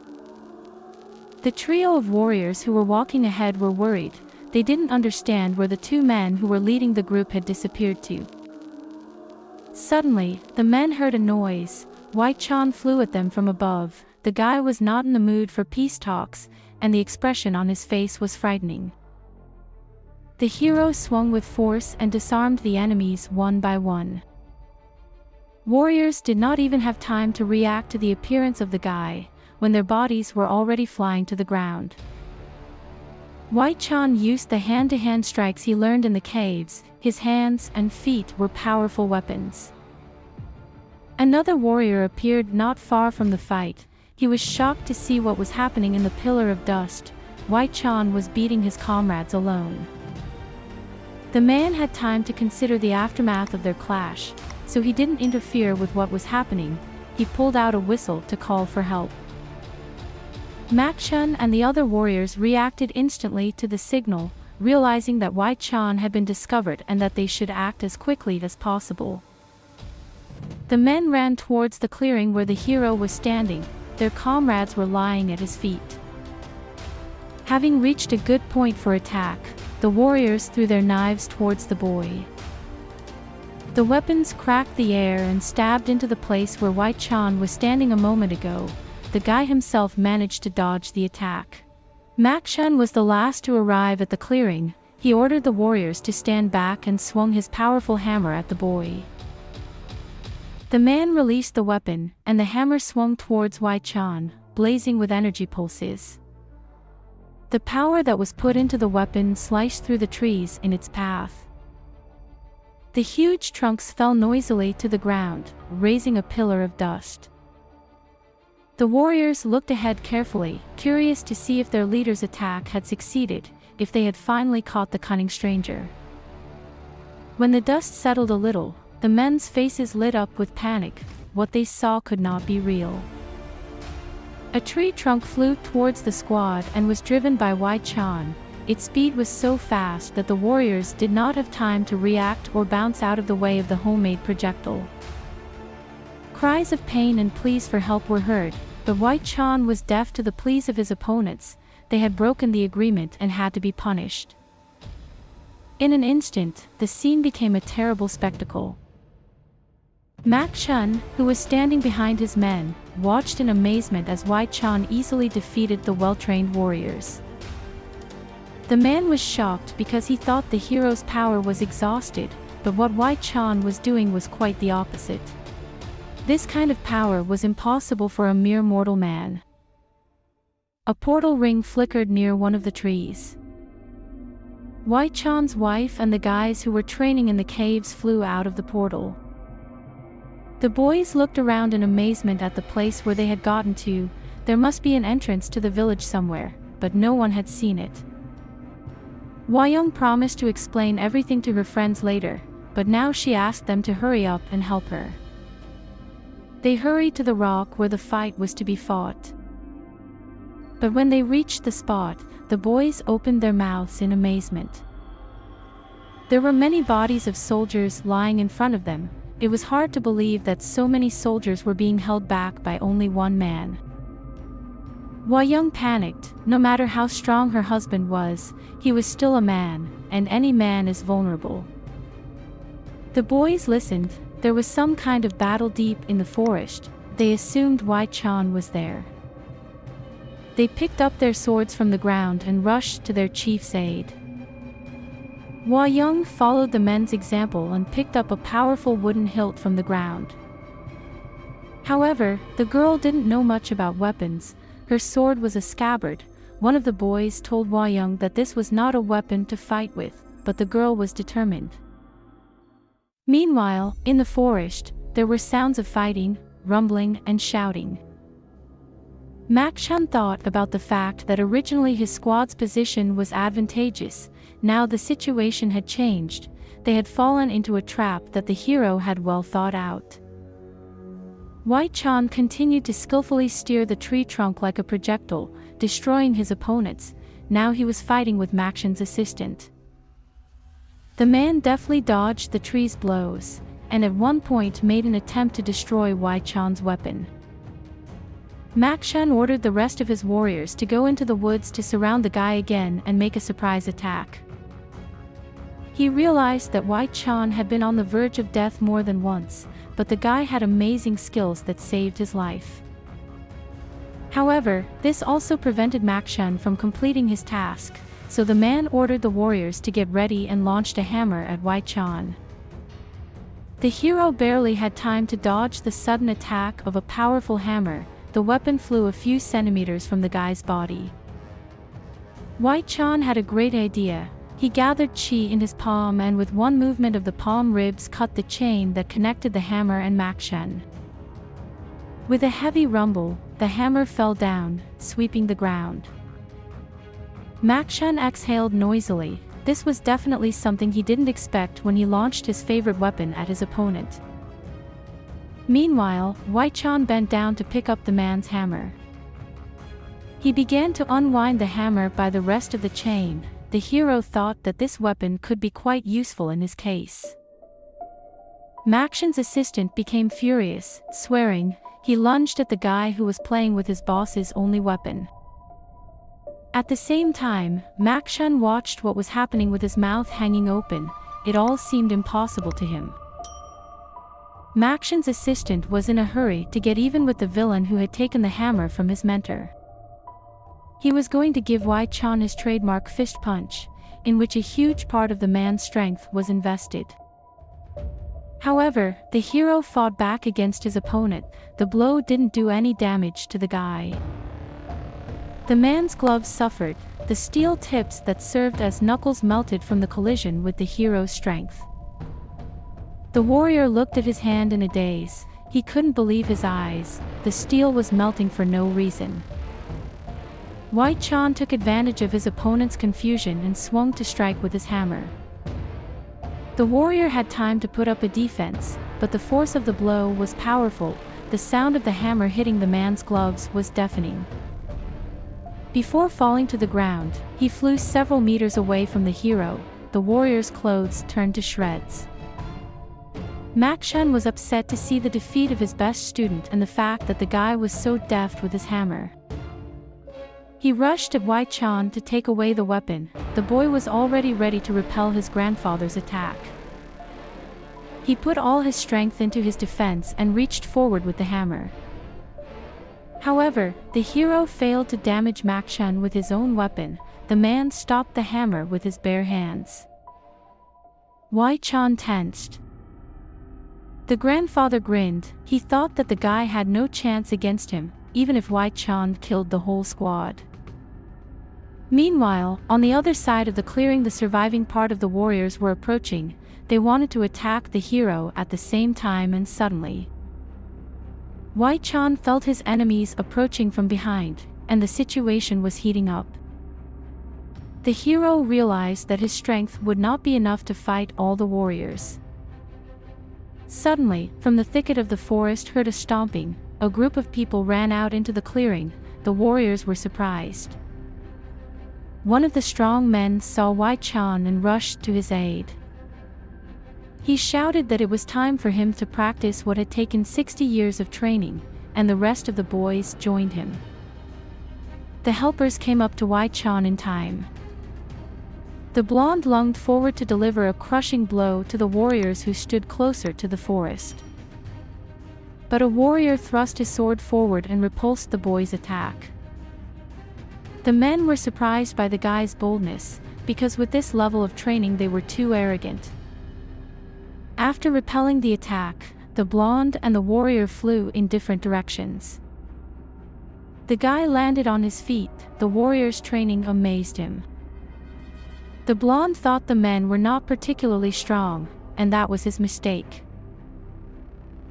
The trio of warriors who were walking ahead were worried. They didn't understand where the two men who were leading the group had disappeared to. Suddenly, the men heard a noise. Hwi Chon flew at them from above. The guy was not in the mood for peace talks, and the expression on his face was frightening. The hero swung with force and disarmed the enemies one by one. Warriors did not even have time to react to the appearance of the guy, when their bodies were already flying to the ground. Hwi Chon used the hand-to-hand strikes he learned in the caves. His hands and feet were powerful weapons. Another warrior appeared not far from the fight. He was shocked to see what was happening in the pillar of dust. Hwi Chon was beating his comrades alone. The man had time to consider the aftermath of their clash, so he didn't interfere with what was happening. He pulled out a whistle to call for help. Mak Shun and the other warriors reacted instantly to the signal, realizing that Hwi Chon had been discovered and that they should act as quickly as possible. The men ran towards the clearing where the hero was standing. Their comrades were lying at his feet. Having reached a good point for attack, the warriors threw their knives towards the boy. The weapons cracked the air and stabbed into the place where Hwi Chon was standing a moment ago. The guy himself managed to dodge the attack. Mak Shun was the last to arrive at the clearing. He ordered the warriors to stand back and swung his powerful hammer at the boy. The man released the weapon, and the hammer swung towards Hwi Chon, blazing with energy pulses. The power that was put into the weapon sliced through the trees in its path. The huge trunks fell noisily to the ground, raising a pillar of dust. The warriors looked ahead carefully, curious to see if their leader's attack had succeeded, if they had finally caught the cunning stranger. When the dust settled a little, the men's faces lit up with panic. What they saw could not be real. A tree trunk flew towards the squad and was driven by Hwi Chon. Its speed was so fast that the warriors did not have time to react or bounce out of the way of the homemade projectile. Cries of pain and pleas for help were heard, but Hwi Chon was deaf to the pleas of his opponents. They had broken the agreement and had to be punished. In an instant, the scene became a terrible spectacle. Mak Chun, who was standing behind his men, watched in amazement as Hwi Chon easily defeated the well-trained warriors. The man was shocked because he thought the hero's power was exhausted, but what Hwi Chon was doing was quite the opposite. This kind of power was impossible for a mere mortal man. A portal ring flickered near one of the trees. Hwi Chon's wife and the guys who were training in the caves flew out of the portal. The boys looked around in amazement at the place where they had gotten to. There must be an entrance to the village somewhere, but no one had seen it. Hwa-young promised to explain everything to her friends later, but now she asked them to hurry up and help her. They hurried to the rock where the fight was to be fought. But when they reached the spot, the boys opened their mouths in amazement. There were many bodies of soldiers lying in front of them. It was hard to believe that so many soldiers were being held back by only one man. Hwa-young panicked. No matter how strong her husband was, he was still a man, and any man is vulnerable. The boys listened. There was some kind of battle deep in the forest. They assumed Hwi Chon was there. They picked up their swords from the ground and rushed to their chief's aid. Hwa-young followed the men's example and picked up a powerful wooden hilt from the ground. However, the girl didn't know much about weapons. Her sword was a scabbard. One of the boys told Hwa-young that this was not a weapon to fight with, but the girl was determined. Meanwhile, in the forest, there were sounds of fighting, rumbling, and shouting. Mak Chun thought about the fact that originally his squad's position was advantageous. Now the situation had changed. They had fallen into a trap that the hero had well thought out. Hwi Chon continued to skillfully steer the tree trunk like a projectile, destroying his opponents. Now he was fighting with Mak Chun's assistant. The man deftly dodged the tree's blows, and at one point made an attempt to destroy Hwi Chon's weapon. Mak Chun ordered the rest of his warriors to go into the woods to surround the guy again and make a surprise attack. He realized that Hwi Chon had been on the verge of death more than once, but the guy had amazing skills that saved his life. However, this also prevented Mak Chun from completing his task, so the man ordered the warriors to get ready and launched a hammer at Hwi Chon. The hero barely had time to dodge the sudden attack of a powerful hammer. The weapon flew a few centimeters from the guy's body. Hwi Chon had a great idea. He gathered chi in his palm and with one movement of the palm ribs cut the chain that connected the hammer and Mak Chun. With a heavy rumble, the hammer fell down, sweeping the ground. Mak Chun exhaled noisily. This was definitely something he didn't expect when he launched his favorite weapon at his opponent. Meanwhile, Hwi Chon bent down to pick up the man's hammer. He began to unwind the hammer by the rest of the chain. The hero thought that this weapon could be quite useful in his case. Mak Chun's assistant became furious, swearing. He lunged at the guy who was playing with his boss's only weapon. At the same time, Mak Chun watched what was happening with his mouth hanging open. It all seemed impossible to him. Mak Chun's assistant was in a hurry to get even with the villain who had taken the hammer from his mentor. He was going to give Hwi Chon his trademark fist punch, in which a huge part of the man's strength was invested. However, the hero fought back against his opponent. The blow didn't do any damage to the guy. The man's gloves suffered. The steel tips that served as knuckles melted from the collision with the hero's strength. The warrior looked at his hand in a daze. He couldn't believe his eyes. The steel was melting for no reason. Hwi Chon took advantage of his opponent's confusion and swung to strike with his hammer. The warrior had time to put up a defense, but the force of the blow was powerful. the sound of the hammer hitting the man's gloves was deafening. Before falling to the ground, he flew several meters away from the hero. The warrior's clothes turned to shreds. Mak Shun was upset to see the defeat of his best student and the fact that the guy was so deft with his hammer. He rushed at Hwi Chon to take away the weapon. The boy was already ready to repel his grandfather's attack. He put all his strength into his defense and reached forward with the hammer. However, the hero failed to damage Mak Shun with his own weapon. The man stopped the hammer with his bare hands. Hwi Chon tensed. The grandfather grinned. He thought that the guy had no chance against him, even if Hwi Chon killed the whole squad. Meanwhile, on the other side of the clearing, the surviving part of the warriors were approaching. They wanted to attack the hero at the same time, and suddenly Hwi Chon felt his enemies approaching from behind, and the situation was heating up. The hero realized that his strength would not be enough to fight all the warriors. Suddenly, from the thicket of the forest heard a stomping. A group of people ran out into the clearing. The warriors were surprised. One of the strong men saw Hwi Chon and rushed to his aid. He shouted that it was time for him to practice what had taken 60 years of training, and the rest of the boys joined him. The helpers came up to Hwi Chon in time. The blonde lunged forward to deliver a crushing blow to the warriors who stood closer to the forest. But a warrior thrust his sword forward and repulsed the boy's attack. The men were surprised by the guy's boldness, because with this level of training they were too arrogant. After repelling the attack, the blonde and the warrior flew in different directions. The guy landed on his feet. The warrior's training amazed him. The blonde thought the men were not particularly strong, and that was his mistake.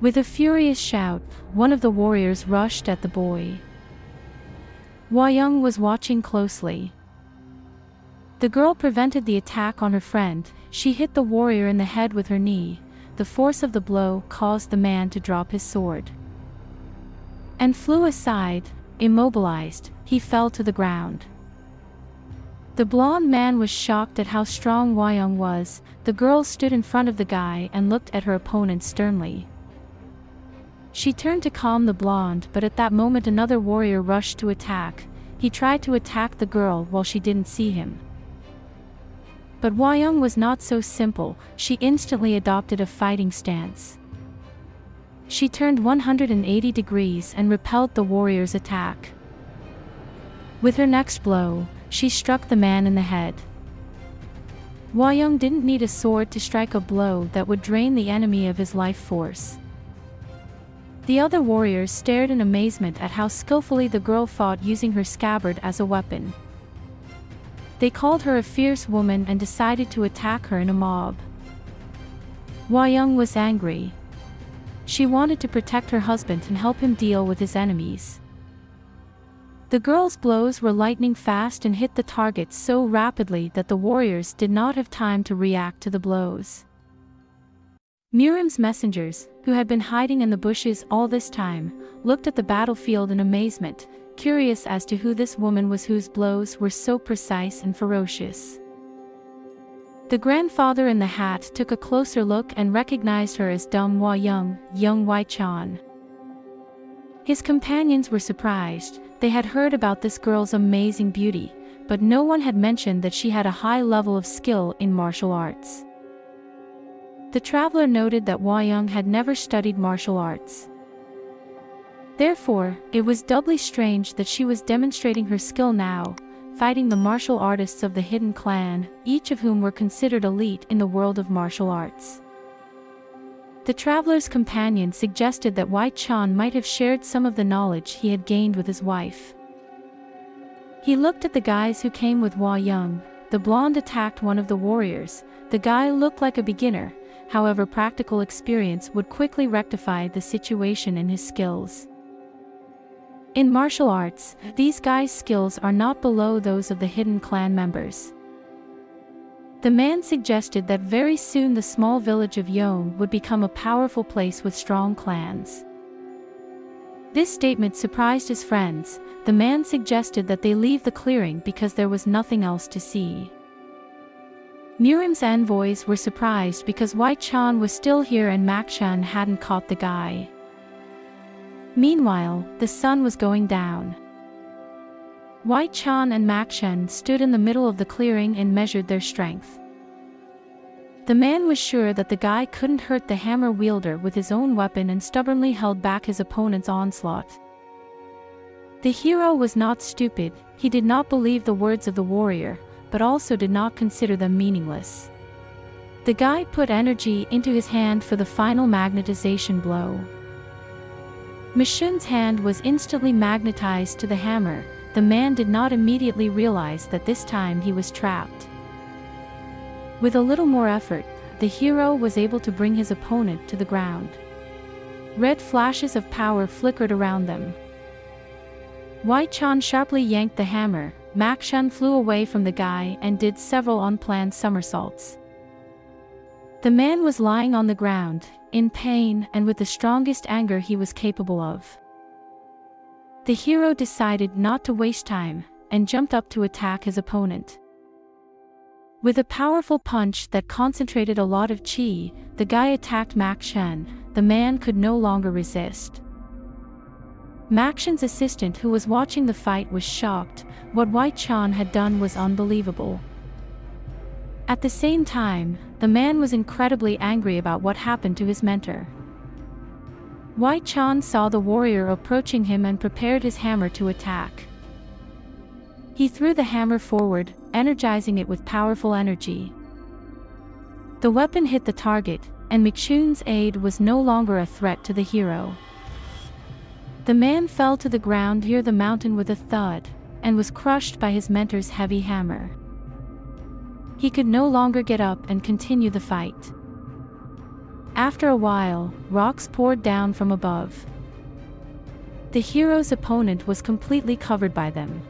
With a furious shout, one of the warriors rushed at the boy. Hwa Young was watching closely. The girl prevented the attack on her friend. She hit the warrior in the head with her knee. The force of the blow caused the man to drop his sword and flew aside. Immobilized, he fell to the ground. The blonde man was shocked at how strong Hwa Young was. The girl stood in front of the guy and looked at her opponent sternly. She turned to calm the blonde, but at that moment another warrior rushed to attack. He tried to attack the girl while she didn't see him. But Hwa Young was not so simple. She instantly adopted a fighting stance. She turned 180 degrees and repelled the warrior's attack. With her next blow, she struck the man in the head. Hwa Young didn't need a sword to strike a blow that would drain the enemy of his life force. The other warriors stared in amazement at how skillfully the girl fought using her scabbard as a weapon. They called her a fierce woman and decided to attack her in a mob. Hwa Young was angry. She wanted to protect her husband and help him deal with his enemies. The girl's blows were lightning fast and hit the target so rapidly that the warriors did not have time to react to the blows. Miriam's messengers, who had been hiding in the bushes all this time, looked at the battlefield in amazement, curious as to who this woman was whose blows were so precise and ferocious. The grandfather in the hat took a closer look and recognized her as Hwa Young, Yeon Hwi Chon. His companions were surprised. They had heard about this girl's amazing beauty, but no one had mentioned that she had a high level of skill in martial arts. The traveler noted that Hwa Young had never studied martial arts. Therefore, it was doubly strange that she was demonstrating her skill now, fighting the martial artists of the hidden clan, each of whom were considered elite in the world of martial arts. The traveler's companion suggested that Hwi Chon might have shared some of the knowledge he had gained with his wife. He looked at the guys who came with Hwa Young. The blonde attacked one of the warriors. The guy looked like a beginner, however practical experience would quickly rectify the situation in his skills. In martial arts, these guys' skills are not below those of the hidden clan members. The man suggested that very soon the small village of Yeon would become a powerful place with strong clans. This statement surprised his friends. The man suggested that they leave the clearing because there was nothing else to see. Miriam's envoys were surprised because Hwi Chon was still here and Mak-chan hadn't caught the guy. Meanwhile, the sun was going down. Hwi Chon and Mak-chan stood in the middle of the clearing and measured their strength. The man was sure that the guy couldn't hurt the hammer wielder with his own weapon and stubbornly held back his opponent's onslaught. The hero was not stupid. He did not believe the words of the warrior, but also did not consider them meaningless. The guy put energy into his hand for the final magnetization blow. Mishun's hand was instantly magnetized to the hammer. The man did not immediately realize that this time he was trapped. With a little more effort, the hero was able to bring his opponent to the ground. Red flashes of power flickered around them. Hwi Chon sharply yanked the hammer. Mak-chan flew away from the guy and did several unplanned somersaults. The man was lying on the ground, in pain and with the strongest anger he was capable of. The hero decided not to waste time, and jumped up to attack his opponent. With a powerful punch that concentrated a lot of chi, the guy attacked Mak-chan. The man could no longer resist. Mak-chan's assistant who was watching the fight was shocked. What Hwi Chon had done was unbelievable. At the same time, the man was incredibly angry about what happened to his mentor. Hwi Chon saw the warrior approaching him and prepared his hammer to attack. He threw the hammer forward, energizing it with powerful energy. The weapon hit the target, and Mak-chun's aid was no longer a threat to the hero. The man fell to the ground near the mountain with a thud, and was crushed by his mentor's heavy hammer. He could no longer get up and continue the fight. After a while, rocks poured down from above. The hero's opponent was completely covered by them.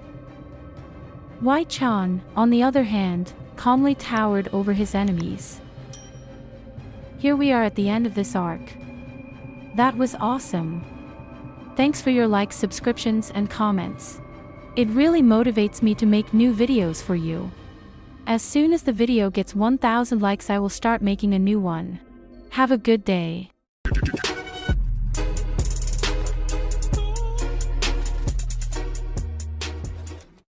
Hwi Chon, on the other hand, calmly towered over his enemies. Here we are at the end of this arc. That was awesome. Thanks for your likes, subscriptions, and comments. It really motivates me to make new videos for you. As soon as the video gets 1,000 likes, I will start making a new one. Have a good day.